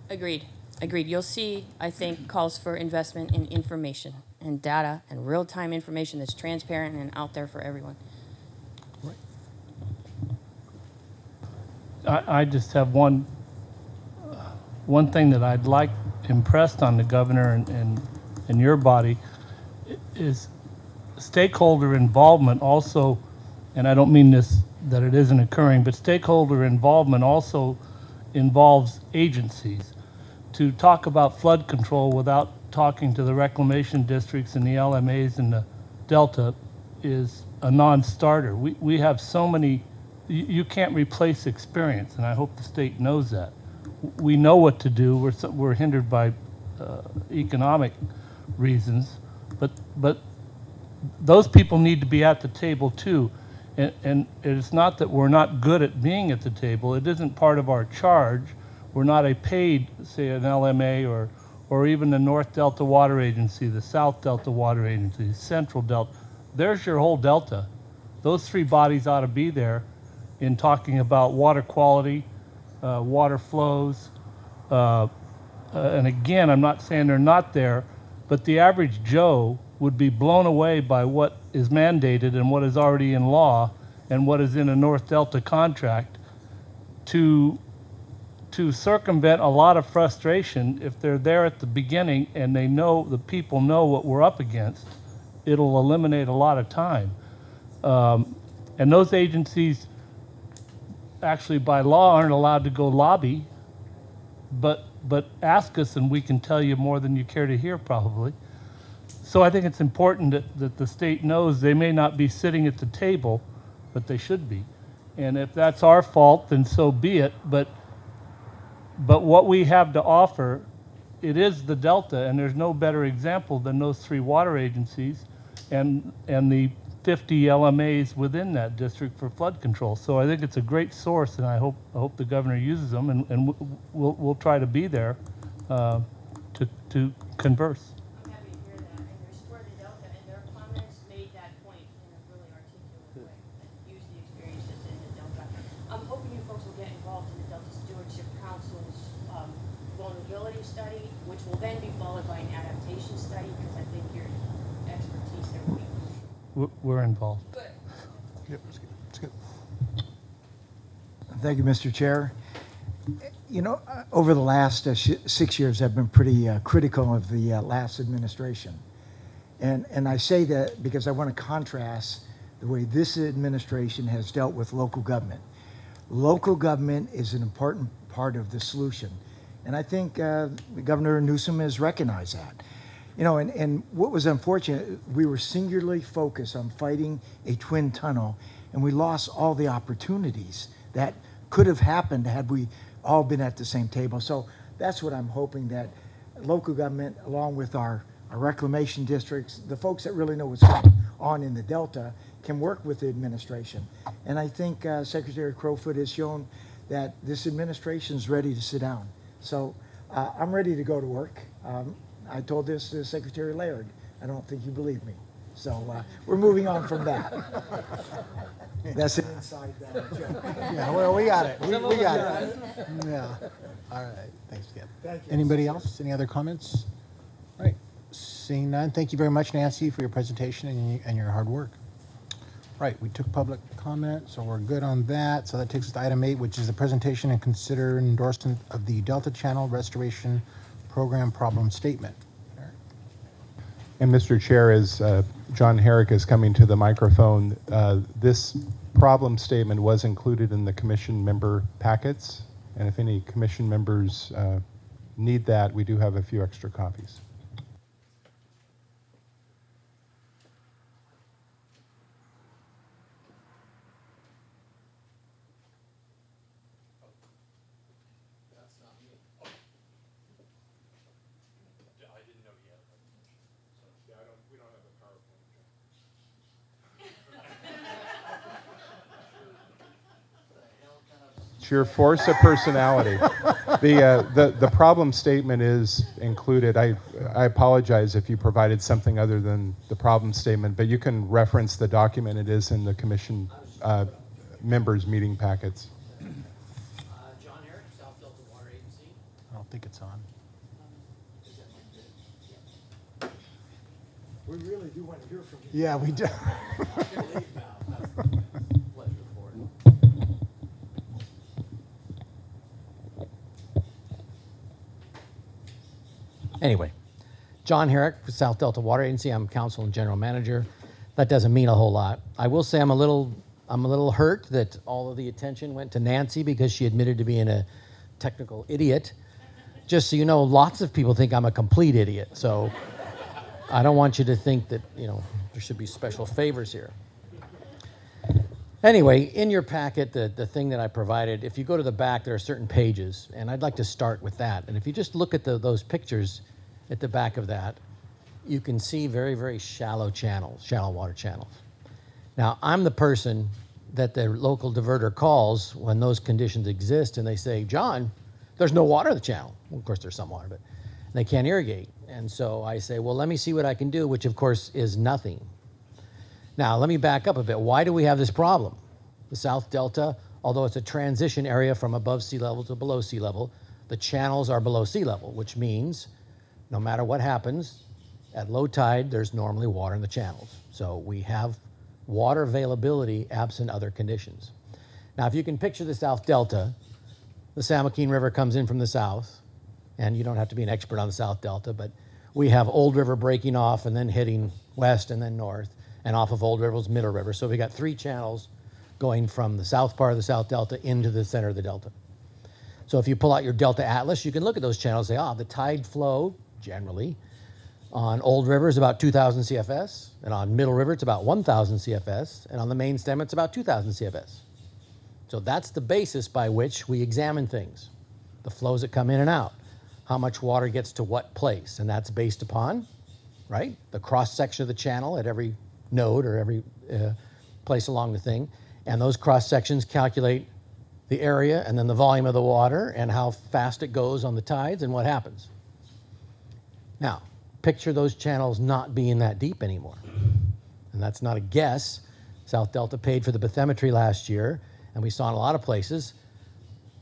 Agreed. You'll see, I think, calls for investment in information and data and real-time information that's transparent and out there for everyone. I just have one thing that I'd like impressed on the governor and your body is stakeholder involvement also, and I don't mean this that it isn't occurring, but stakeholder involvement also involves agencies. To talk about flood control without talking to the reclamation districts and the LMAs and the Delta is a non-starter. We have so many. You can't replace experience, and I hope the state knows that. We know what to do. We're hindered by economic reasons, but those people need to be at the table too. And it's not that we're not good at being at the table. It isn't part of our charge. We're not a paid, say, an LMA or even the North Delta Water Agency, the South Delta Water Agency, Central Delta. there's your whole delta. Those three bodies ought to be there in talking about water quality, water flows. And again, I'm not saying they're not there, but the average Joe would be blown away by what is mandated and what is already in law and what is in a North Delta contract to circumvent a lot of frustration. If they're there at the beginning and they know, the people know what we're up against, it'll eliminate a lot of time. And those agencies actually by law aren't allowed to go lobby, but ask us and we can tell you more than you care to hear probably. So I think it's important that the state knows they may not be sitting at the table, but they should be. And if that's our fault, then so be it. But what we have to offer, it is the Delta, and there's no better example than those three water agencies and the 50 LMAs within that district for flood control. So I think it's a great source, and I hope the governor uses them, and we'll try to be there to converse. I'm happy to hear that. And there's for the Delta, and their comments made that point in a really articulate way. And use the experience that's in the Delta. I'm hoping you folks will get involved in the Delta Stewardship Council's vulnerability study, which will then be followed by an adaptation study, because I think your expertise there will be crucial. We're involved. Good. Yep, it's good. It's good. Thank you, Mr. Chair. You know, over the last 6 years, I've been pretty critical of the last administration. And I say that because I want to contrast the way this administration has dealt with local government. Local government is an important part of the solution. And I think Governor Newsom has recognized that. You know, and what was unfortunate, we were singularly focused on fighting a twin tunnel, and we lost all the opportunities that could have happened had we all been at the same table. So that's what I'm hoping, that local government, along with our reclamation districts, the folks that really know what's going on in the Delta, can work with the administration. And I think Secretary Crowfoot has shown that this administration is ready to sit down. So I'm ready to go to work. I told this to Secretary Laird. I don't think you believe me. So we're moving on from that. That's an inside joke. Yeah, well, we got it. We got it. Yeah. All right. Thanks, Skip. Thank you. Anybody else? Any other comments? All right. Seeing none, thank you very much, Nancy, for your presentation and your hard work. Right, we took public comment, so we're good on that. So that takes us to item 8, which is the presentation and consider endorsement of the Delta Channel Restoration Program Problem Statement. Eric? And Mr. Chair, as John Herrick is coming to the microphone, this problem statement was included in the commission member packets. And if any commission members need that, we do have a few extra copies. Your force of personality. The problem statement is included. I apologize if you provided something other than the problem statement, but you can reference the document. It is in the commission members' meeting packets. John Herrick, South Delta Water Agency. I don't think it's on. We really do want to hear from you. Yeah, we do. I can leave now. That's a pleasure for it. Anyway, John Herrick for South Delta Water Agency. I'm counsel and general manager. That doesn't mean a whole lot. I will say I'm a little hurt that all of the attention went to Nancy because she admitted to being a technical idiot. Just so you know, lots of people think I'm a complete idiot. So I don't want you to think that, you know, there should be special favors here. Anyway, in your packet, the thing that I provided, if you go to the back, there are certain pages, and I'd like to start with that. And if you just look at those pictures at the back of that, you can see very, very shallow channels, shallow water channels. Now, I'm the person that the local diverter calls when those conditions exist, and they say, John, there's no water in the channel. Well, of course, there's some water, but they can't irrigate. And so I say, well, let me see what I can do, which, of course, is nothing. Now, let me back up a bit. Why do we have this problem? The South Delta, although it's a transition area from above sea level to below sea level, the channels are below sea level, which means no matter what happens, at low tide, there's normally water in the channels. So we have water availability absent other conditions. Now, if you can picture the South Delta, the San Joaquin River comes in from the south, and you don't have to be an expert on the South Delta, but we have Old River breaking off and then hitting west and then north, and off of Old River's Middle River. So we got 3 channels going from the south part of the South Delta into the center of the Delta. So if you pull out your Delta Atlas, you can look at those channels and say, the tide flow, generally, on Old River is about 2,000 CFS, and on Middle River it's about 1,000 CFS, and on the main stem it's about 2,000 CFS. So that's the basis by which we examine things. The flows that come in and out, how much water gets to what place, and that's based upon, right, the cross-section of the channel at every node or every place along the thing, and those cross-sections calculate the area and then the volume of the water and how fast it goes on the tides and what happens. Now, picture those channels not being that deep anymore. And that's not a guess. South Delta paid for the bathymetry last year, and we saw in a lot of places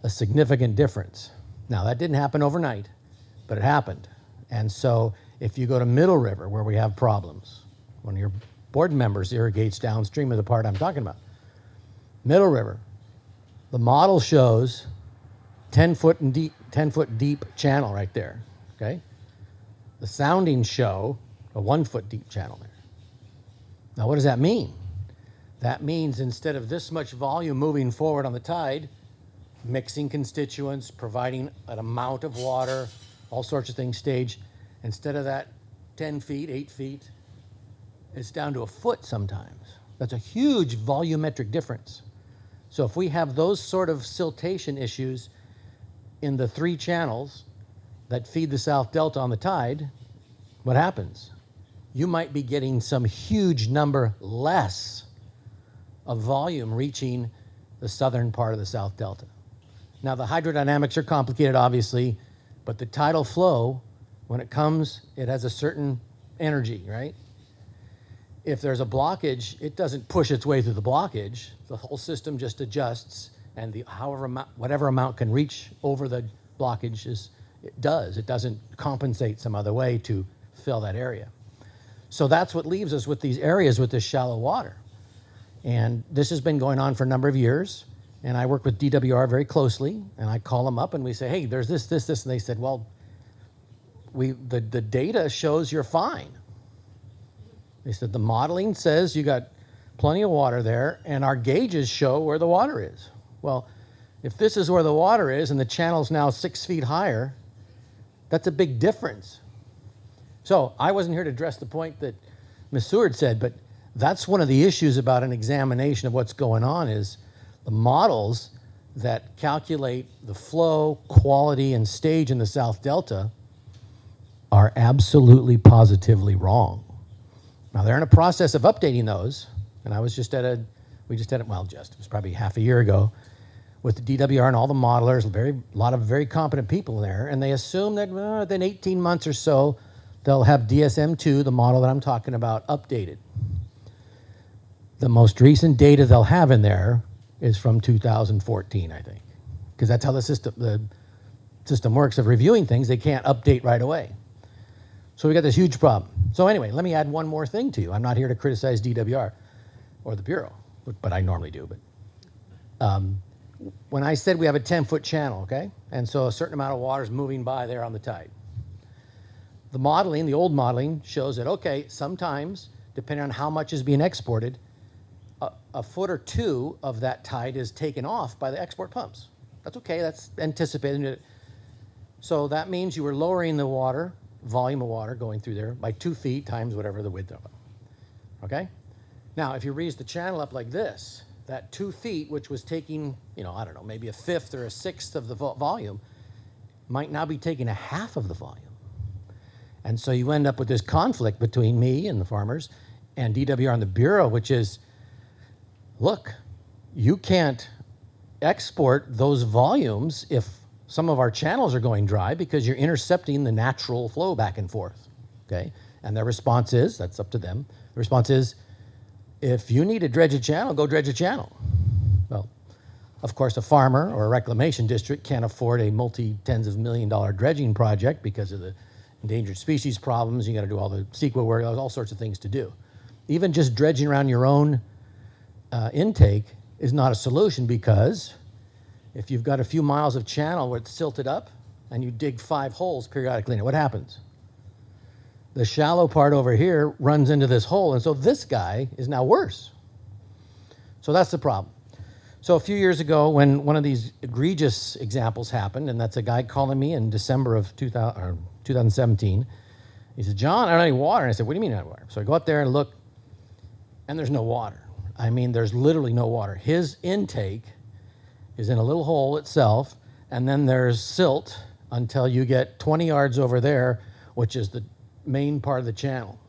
a significant difference. Now, that didn't happen overnight, but it happened. And so if you go to Middle River, where we have problems, one of your board members irrigates downstream of the part I'm talking about. Middle River, the model shows 10 foot deep channel right there, okay? The soundings show a 1 foot deep channel there. Now, what does that mean? That means instead of this much volume moving forward on the tide, mixing constituents, providing an amount of water, all sorts of things staged, instead of that 10 feet, 8 feet, it's down to a foot sometimes. That's a huge volumetric difference. So if we have those sort of siltation issues in the 3 channels that feed the South Delta on the tide, what happens? You might be getting some huge number less of volume reaching the southern part of the South Delta. Now, the hydrodynamics are complicated, obviously, but the tidal flow, when it comes, it has a certain energy, right? If there's a blockage, it doesn't push its way through the blockage. The whole system just adjusts, and whatever amount can reach over the blockage it does. It doesn't compensate some other way to fill that area. So that's what leaves us with these areas with this shallow water. And this has been going on for a number of years, and I work with DWR very closely, and I call them up and we say, hey, there's this, and they said, well, the data shows you're fine. They said the modeling says you got plenty of water there, and our gauges show where the water is. Well, if this is where the water is and the channel's now 6 feet higher, that's a big difference. So I wasn't here to address the point that Ms. Seward said, but that's one of the issues about an examination of what's going on is the models that calculate the flow, quality, and stage in the South Delta are absolutely positively wrong. Now, they're in a process of updating those, and I was just at it was probably half a year ago, with the DWR and all the modelers, a lot of very competent people there, and they assume that within 18 months or so, they'll have DSM-2, the model that I'm talking about, updated. The most recent data they'll have in there is from 2014, I think, because that's how the system works of reviewing things. They can't update right away. So we got this huge problem. So anyway, let me add one more thing to you. I'm not here to criticize DWR or the Bureau, but I normally do. But when I said we have a 10-foot channel, okay, and so a certain amount of water is moving by there on the tide. The modeling, the old modeling, shows that, okay, sometimes, depending on how much is being exported, a foot or 2 of that tide is taken off by the export pumps. That's okay, that's anticipated. So that means you were lowering the water, volume of water going through there by 2 feet times whatever the width of it, okay? Now, if you raise the channel up like this, that 2 feet, which was taking, I don't know, maybe a fifth or a sixth of the volume, might now be taking a half of the volume. And so you end up with this conflict between me and the farmers and DWR and the Bureau, which is, look, you can't export those volumes if some of our channels are going dry because you're intercepting the natural flow back and forth, okay? And their response is, that's up to them, the response is, if you need to dredge a channel, go dredge a channel. Well, of course, a farmer or a reclamation district can't afford a multi-tens of $1,000,000 dredging project because of the endangered species problems. You got to do all the CEQA work, all sorts of things to do. Even just dredging around your own intake is not a solution, because if you've got a few miles of channel where it's silted up and you dig 5 holes periodically in it, what happens? The shallow part over here runs into this hole, and so this guy is now worse. So that's the problem. So a few years ago, when one of these egregious examples happened, and that's a guy calling me in December of 2017, he said, "John, I don't have any water." And I said, "What do you mean I don't have water?" So I go up there and look, and there's no water. I mean, there's literally no water. His intake is in a little hole itself, and then there's silt until you get 20 yards over there, which is the main part of the channel.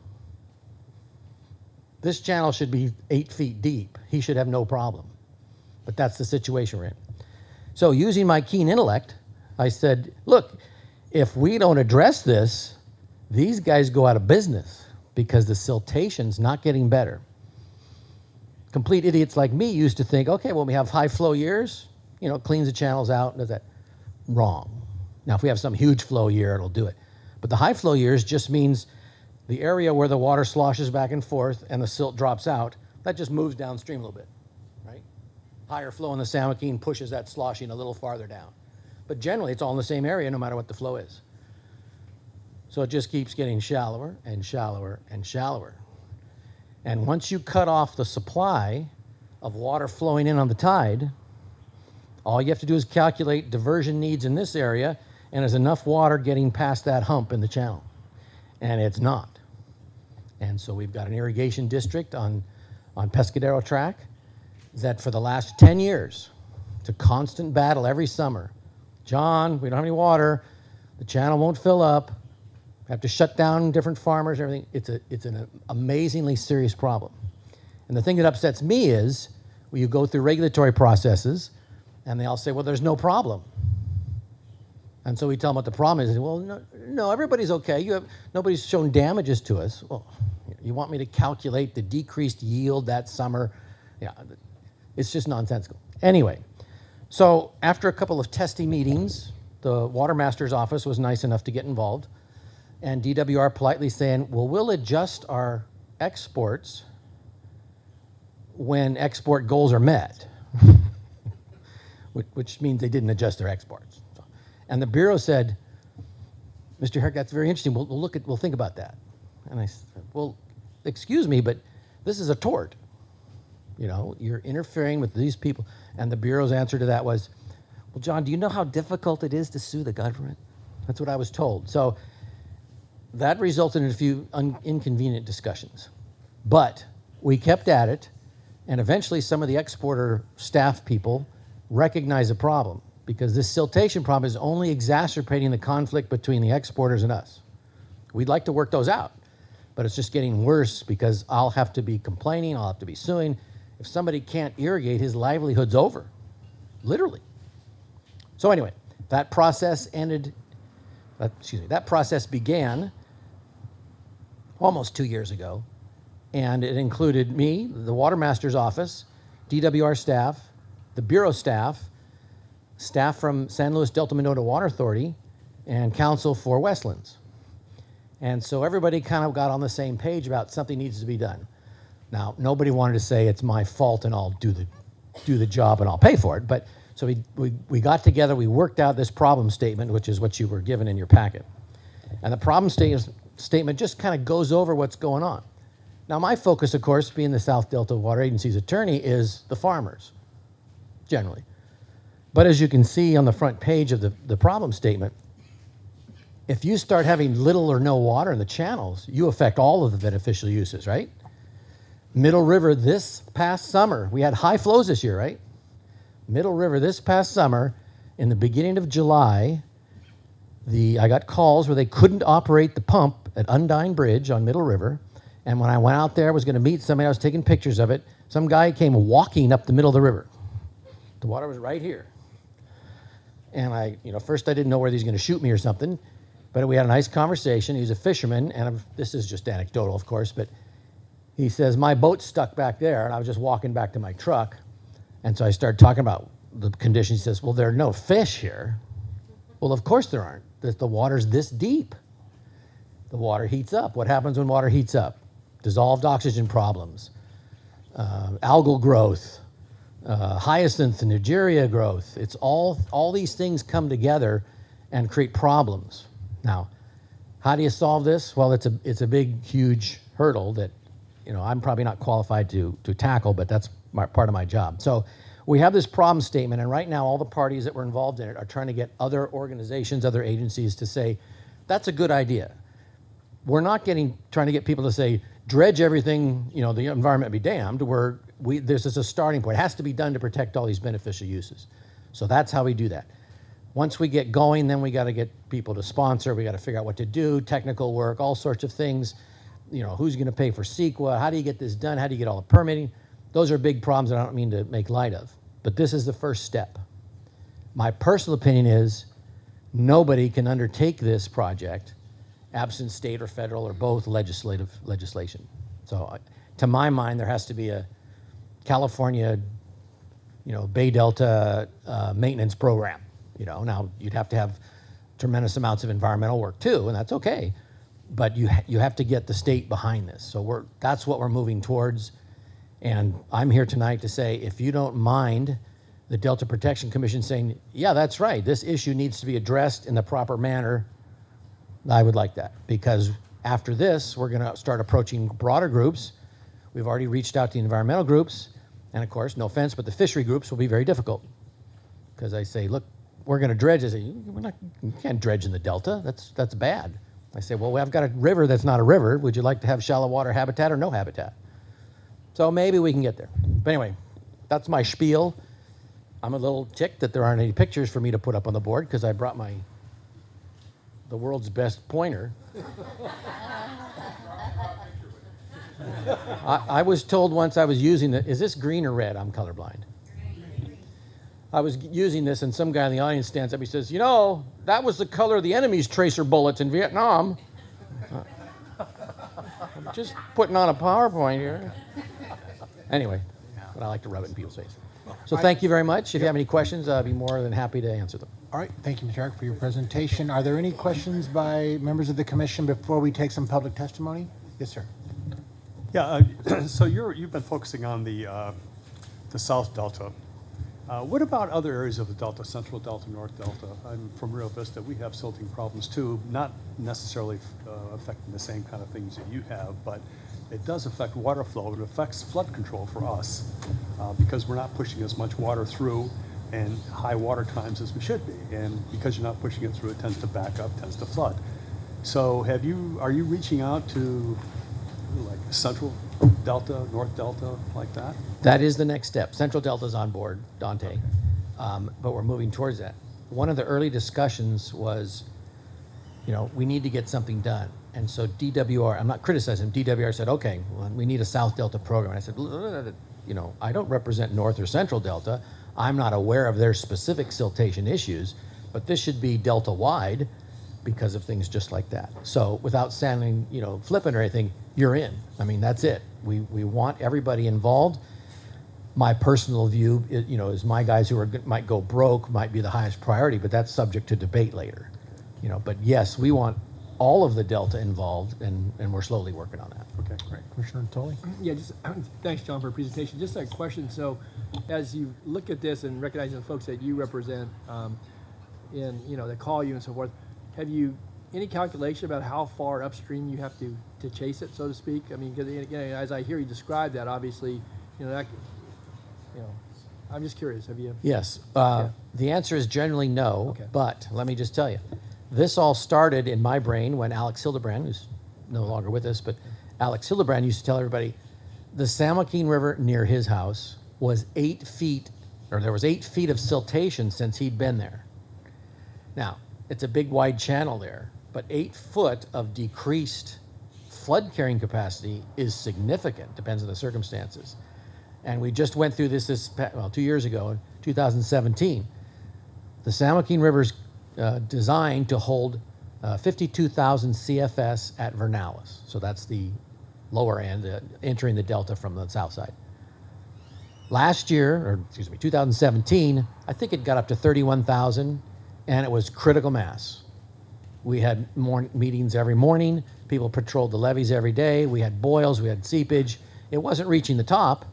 This channel should be 8 feet deep. He should have no problem. But that's the situation we're in. So using my keen intellect, I said, look, if we don't address this, these guys go out of business because the siltation's not getting better. Complete idiots like me used to think, okay, well, we have high flow years, you know, it cleans the channels out, does that. Wrong. Now, if we have some huge flow year, it'll do it. But the high flow years just means the area where the water sloshes back and forth and the silt drops out, that just moves downstream a little bit, right? Higher flow in the San Joaquin pushes that sloshing a little farther down. But generally, it's all in the same area no matter what the flow is. So it just keeps getting shallower and shallower and shallower. And once you cut off the supply of water flowing in on the tide, all you have to do is calculate diversion needs in this area, and there's enough water getting past that hump in the channel. And it's not. And so we've got an irrigation district on Pescadero Track that for the last 10 years, it's a constant battle every summer. John, we don't have any water. The channel won't fill up. We have to shut down different farmers, everything. It's an amazingly serious problem. And the thing that upsets me is when you go through regulatory processes and they all say, well, there's no problem. And so we tell them what the problem is. Well, no, everybody's okay. Nobody's shown damages to us. Well, you want me to calculate the decreased yield that summer? Yeah, it's just nonsensical. Anyway, so after a couple of testy meetings, the Water Master's office was nice enough to get involved, and DWR politely saying, well, we'll adjust our exports when export goals are met, which means they didn't adjust their exports. And the Bureau said, Mr. Herrick, that's very interesting. We'll think about that. And I said, well, excuse me, but this is a tort. You know, you're interfering with these people. And the Bureau's answer to that was, well, John, do you know how difficult it is to sue the government? That's what I was told. So that resulted in a few inconvenient discussions. But we kept at it, and eventually some of the exporter staff people recognized the problem, because this siltation problem is only exacerbating the conflict between the exporters and us. We'd like to work those out, but it's just getting worse because I'll have to be complaining, I'll have to be suing. If somebody can't irrigate, his livelihood's over, literally. So anyway, that process began almost 2 years ago, and it included me, the Water Master's office, DWR staff, the Bureau staff from San Luis Delta Minota Water Authority, and counsel for Westlands. And so everybody kind of got on the same page about something needs to be done. Now, nobody wanted to say it's my fault and I'll do the job and I'll pay for it. But so we got together, we worked out this problem statement, which is what you were given in your packet. And the problem statement just kind of goes over what's going on. Now, my focus, of course, being the South Delta Water Agency's attorney, is the farmers, generally. But as you can see on the front page of the problem statement, if you start having little or no water in the channels, you affect all of the beneficial uses, right? Middle River this past summer, we had high flows this year, right? Middle River this past summer, in the beginning of July, I got calls where they couldn't operate the pump at Undine Bridge on Middle River. And when I went out there, was going to meet somebody, I was taking pictures of it, some guy came walking up the middle of the river. The water was right here. And first I didn't know whether he was going to shoot me or something, but we had a nice conversation. He was a fisherman, and this is just anecdotal, of course, but he says, my boat's stuck back there, and I was just walking back to my truck. And so I started talking about the conditions. He says, well, there are no fish here. Well, of course there aren't. The water's this deep. The water heats up. What happens when water heats up? Dissolved oxygen problems, algal growth, hyacinth and Nigeria growth. It's all these things come together and create problems. Now, how do you solve this? Well, it's a big, huge hurdle that, I'm probably not qualified to tackle, but that's part of my job. So we have this problem statement, and right now all the parties that were involved in it are trying to get other organizations, other agencies to say, that's a good idea. We're not trying to get people to say, dredge everything, the environment be damned. This is a starting point. It has to be done to protect all these beneficial uses. So that's how we do that. Once we get going, then we got to get people to sponsor. We got to figure out what to do, technical work, all sorts of things. Who's going to pay for CEQA? How do you get this done? How do you get all the permitting? Those are big problems that I don't mean to make light of. But this is the first step. My personal opinion is nobody can undertake this project absent state or federal or both legislation. So to my mind, there has to be a California, Bay Delta maintenance program. Now you'd have to have tremendous amounts of environmental work too, and that's okay. But you have to get the state behind this. So that's what we're moving towards. And I'm here tonight to say, if you don't mind the Delta Protection Commission saying, yeah, that's right, this issue needs to be addressed in the proper manner, I would like that. Because after this, we're going to start approaching broader groups. We've already reached out to the environmental groups. And of course, no offense, but the fishery groups will be very difficult. Because I say, look, we're going to dredge. I say, you can't dredge in the Delta. That's bad. I say, well, I've got a river that's not a river. Would you like to have shallow water habitat or no habitat? So maybe we can get there. But anyway, that's my spiel. I'm a little ticked that there aren't any pictures for me to put up on the board because I brought the world's best pointer. I was told once I was using it. Is this green or red? I'm colorblind. I was using this, and some guy in the audience stands up. He says, that was the color of the enemy's tracer bullets in Vietnam. I'm just putting on a PowerPoint here. Anyway, but I like to rub it in people's faces. So thank you very much. If you have any questions, I'd be more than happy to answer them. All right, thank you, Mr. Herrick, for your presentation. Are there any questions by members of the commission before we take some public testimony? Yes, sir. Yeah, so you've been focusing on the South Delta. What about other areas of the Delta, Central Delta, North Delta? I'm from Rio Vista. We have silting problems too, not necessarily affecting the same kind of things that you have, but it does affect water flow. It affects flood control for us because we're not pushing as much water through and high water times as we should be. And because you're not pushing it through, it tends to back up, tends to flood. So are you reaching out to like Central Delta, North Delta, like that? That is the next step. Central Delta's on board, Dante, but we're moving towards that. One of the early discussions was, we need to get something done. And so DWR, I'm not criticizing, DWR said, okay, well, we need a South Delta program. And I said, I don't represent North or Central Delta. I'm not aware of their specific siltation issues, but this should be Delta-wide because of things just like that. So without sounding, flippant or anything, you're in. I mean, that's it. We want everybody involved. My personal view, is my guys who might go broke might be the highest priority, but that's subject to debate later. But yes, we want all of the Delta involved, and we're slowly working on that. Okay, great. Commissioner Tully? Yeah, just thanks, John, for the presentation. Just a question. So, as you look at this and recognizing the folks that you represent, that call you and so forth, have you any calculation about how far upstream you have to chase it, so to speak? I mean, because as I hear you describe that, obviously, I'm just curious. Have you? Yes. Yeah. The answer is generally no. Okay. But let me just tell you, this all started in my brain when Alex Hildebrand, who's no longer with us, but Alex Hildebrand used to tell everybody the San Joaquin River near his house was 8 feet, or there was 8 feet of siltation since he'd been there. Now, it's a big wide channel there, but 8 foot of decreased flood carrying capacity is significant, depends on the circumstances. And we just went through this 2 years ago, in 2017. The San Joaquin River's designed to hold 52,000 CFS at Vernalis. So that's the lower end, entering the delta from the south side. Last year, or excuse me, 2017, I think it got up to 31,000, and it was critical mass. We had meetings every morning. People patrolled the levees every day. We had boils, we had seepage. It wasn't reaching the top,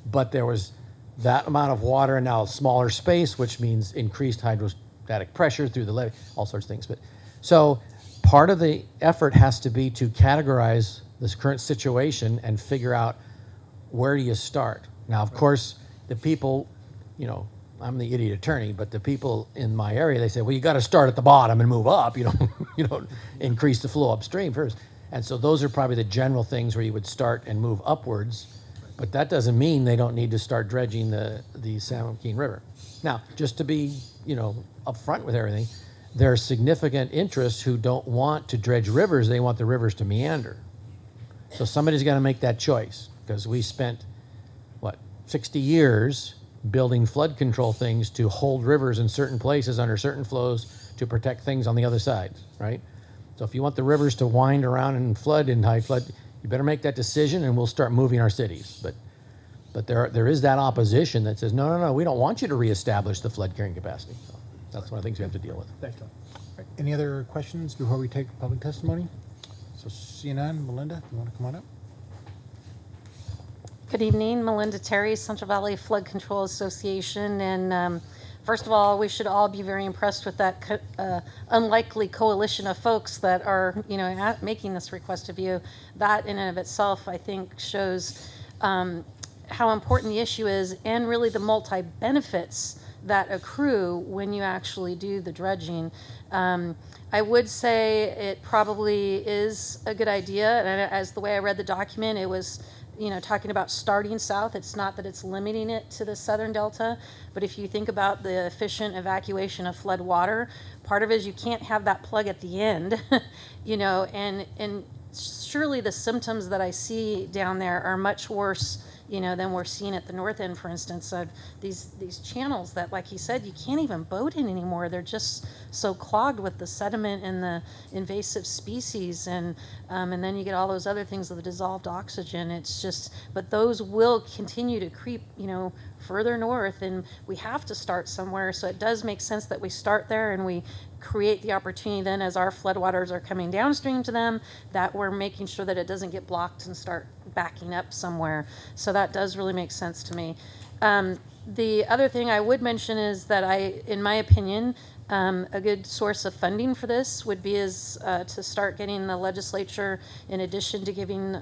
but there was that amount of water and now a smaller space, which means increased hydrostatic pressure through the levee, all sorts of things. But so part of the effort has to be to categorize this current situation and figure out where do you start. Now, of course, the people, you know, I'm the idiot attorney, but the people in my area, they say, well, you got to start at the bottom and move up, you know, increase the flow upstream first. And so those are probably the general things where you would start and move upwards, but that doesn't mean they don't need to start dredging the San Joaquin River. Now, just to be, you know, upfront with everything, there are significant interests who don't want to dredge rivers, they want the rivers to meander. So somebody's got to make that choice, because we spent, 60 years building flood control things to hold rivers in certain places under certain flows to protect things on the other side, right? So if you want the rivers to wind around and flood in high flood, you better make that decision and we'll start moving our cities. But there is that opposition that says, no, we don't want you to reestablish the flood carrying capacity. So that's one of the things we have to deal with. Thanks, Tom. Right. Any other questions before we take public testimony? So seeing none, Melinda, you want to come on up? Good evening, Melinda Terry, Central Valley Flood Control Association. And first of all, we should all be very impressed with that unlikely coalition of folks that are, you know, making this request of you. That in and of itself, I think, shows how important the issue is and really the multi-benefits that accrue when you actually do the dredging. I would say it probably is a good idea. And as the way I read the document, it was, you know, talking about starting south. It's not that it's limiting it to the southern delta, but if you think about the efficient evacuation of flood water, part of it is you can't have that plug at the end, you know, and surely the symptoms that I see down there are much worse, you know, than we're seeing at the north end, for instance, of these channels that, like he said, you can't even boat in anymore. They're just so clogged with the sediment and the invasive species, and then you get all those other things of the dissolved oxygen. It's just, but those will continue to creep, you know, further north, and we have to start somewhere. So it does make sense that we start there and we create the opportunity then as our floodwaters are coming downstream to them, that we're making sure that it doesn't get blocked and start backing up somewhere. So that does really make sense to me. The other thing I would mention is that in my opinion, a good source of funding for this would be to start getting the legislature, in addition to giving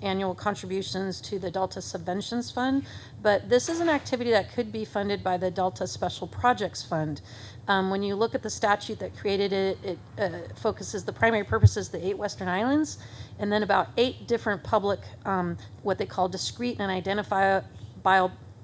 annual contributions to the Delta Subventions Fund, but this is an activity that could be funded by the Delta Special Projects Fund. When you look at the statute that created it, it focuses, the primary purpose is the 8 Western Islands, and then about 8 different public, what they call discrete and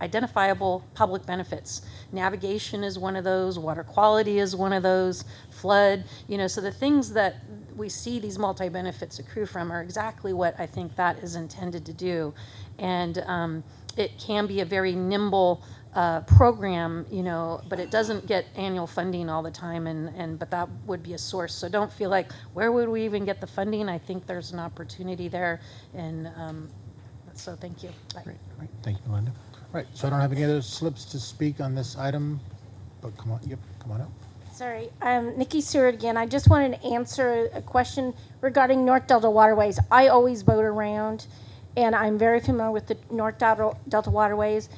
identifiable public benefits. Navigation is one of those, water quality is one of those, flood, you know, so the things that we see these multi-benefits accrue from are exactly what I think that is intended to do. And it can be a very nimble program, you know, but it doesn't get annual funding all the time, but that would be a source. So don't feel like, where would we even get the funding? I think there's an opportunity there, and so thank you. Bye. Great. Thank you, Melinda. All right, so I don't have any other slips to speak on this item, but come on up. Sorry, Nikki Seward again. I just wanted to answer a question regarding North Delta Waterways. I always boat around, and I'm very familiar with the North Delta Waterways.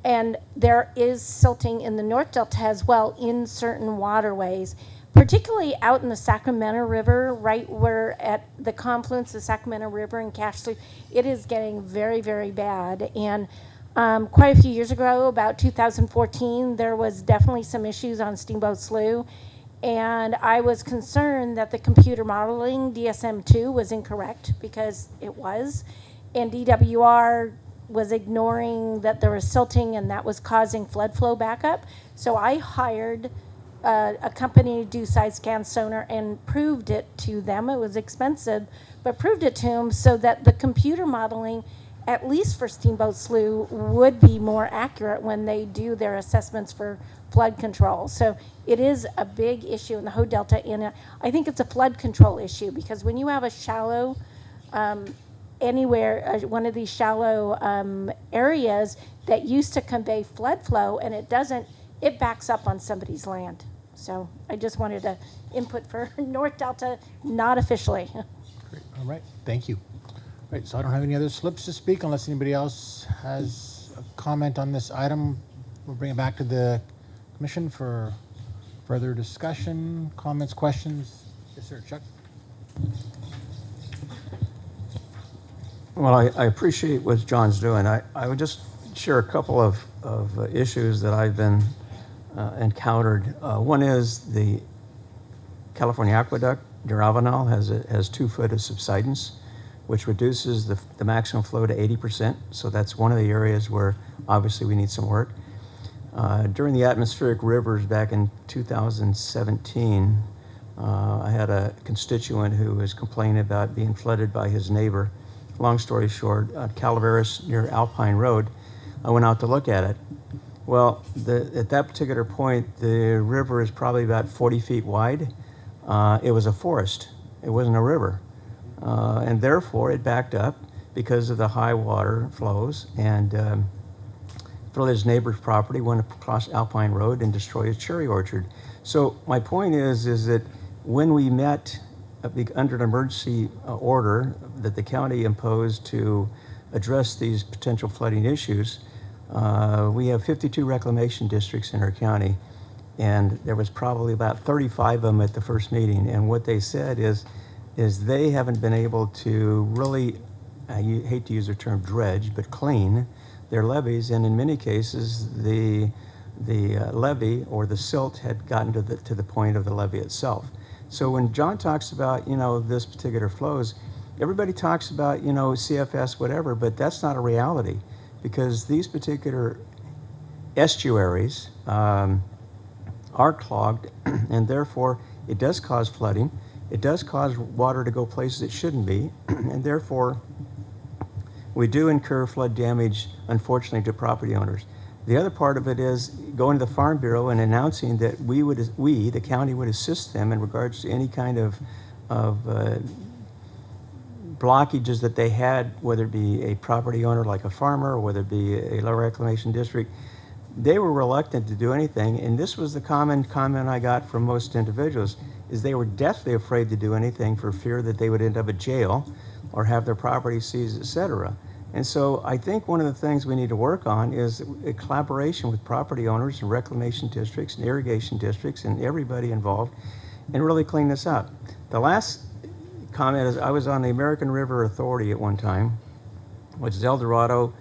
And there is silting in the North Delta as well in certain waterways, particularly out in the Sacramento River, right where at the confluence of Sacramento River and Cache Slough. It is getting very, very bad. And quite a few years ago, about 2014, there was definitely some issues on Steamboat Slough. And I was concerned that the computer modeling, DSM-2, was incorrect, because it was. And DWR was ignoring that there was silting, and that was causing flood flow backup. So I hired a company to do side scan sonar and proved it to them. It was expensive, but proved it to them so that the computer modeling, at least for Steamboat Slough, would be more accurate when they do their assessments for flood control. So it is a big issue in the Hood Delta, and I think it's a flood control issue, because when you have a shallow anywhere, one of these shallow areas that used to convey flood flow, and it doesn't, it backs up on somebody's land. So I just wanted to input for North Delta, not officially. Great. All right, thank you. All right, so I don't have any other slips to speak unless anybody else has a comment on this item. We'll bring it back to the commission for further discussion, comments, questions. Yes, sir, Chuck. Well, I appreciate what John's doing. I would just share a couple of issues that I've been encountered. One is the California Aqueduct near Avenal has 2 foot of subsidence, which reduces the maximum flow to 80%. So that's one of the areas where obviously we need some work. During the atmospheric rivers back in 2017, I had a constituent who was complaining about being flooded by his neighbor. Long story short, at Calaveras near Alpine Road, I went out to look at it. Well, at that particular point, the river is probably about 40 feet wide. It was a forest. It wasn't a river. And therefore, it backed up because of the high water flows and flooded his neighbor's property, went across Alpine Road and destroyed his cherry orchard. So my point is that when we met under an emergency order that the county imposed to address these potential flooding issues, we have 52 reclamation districts in our county, and there was probably about 35 of them at the first meeting. And what they said is they haven't been able to really, you hate to use the term dredge, but clean their levees, and in many cases the levee or the silt had gotten to the point of the levee itself. So when John talks about, this particular flows, everybody talks about, CFS, whatever, but that's not a reality, because these particular estuaries are clogged, and therefore it does cause flooding. It does cause water to go places it shouldn't be, and therefore we do incur flood damage, unfortunately, to property owners. The other part of it is going to the Farm Bureau and announcing that we, the county, would assist them in regards to any kind of blockages that they had, whether it be a property owner like a farmer or whether it be a low reclamation district. They were reluctant to do anything, and this was the common comment I got from most individuals, is they were deathly afraid to do anything for fear that they would end up at jail or have their property seized, etc. And so I think one of the things we need to work on is a collaboration with property owners and reclamation districts and irrigation districts and everybody involved, and really clean this up. The last comment is I was on the American River Authority at one time, which is El Dorado,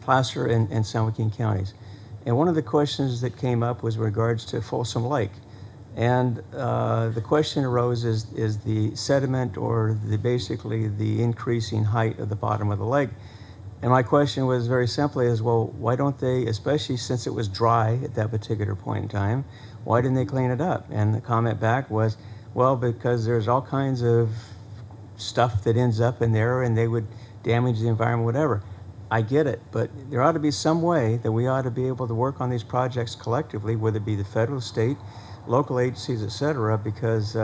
Placer, and San Joaquin counties. And one of the questions that came up was in regards to Folsom Lake. And the question arose is the sediment or basically the increasing height of the bottom of the lake. And my question was very simply is, well, why don't they, especially since it was dry at that particular point in time, why didn't they clean it up? And the comment back was, well, because there's all kinds of stuff that ends up in there and they would damage the environment, whatever. I get it, but there ought to be some way that we ought to be able to work on these projects collectively, whether it be the federal, state, local agencies, et cetera, because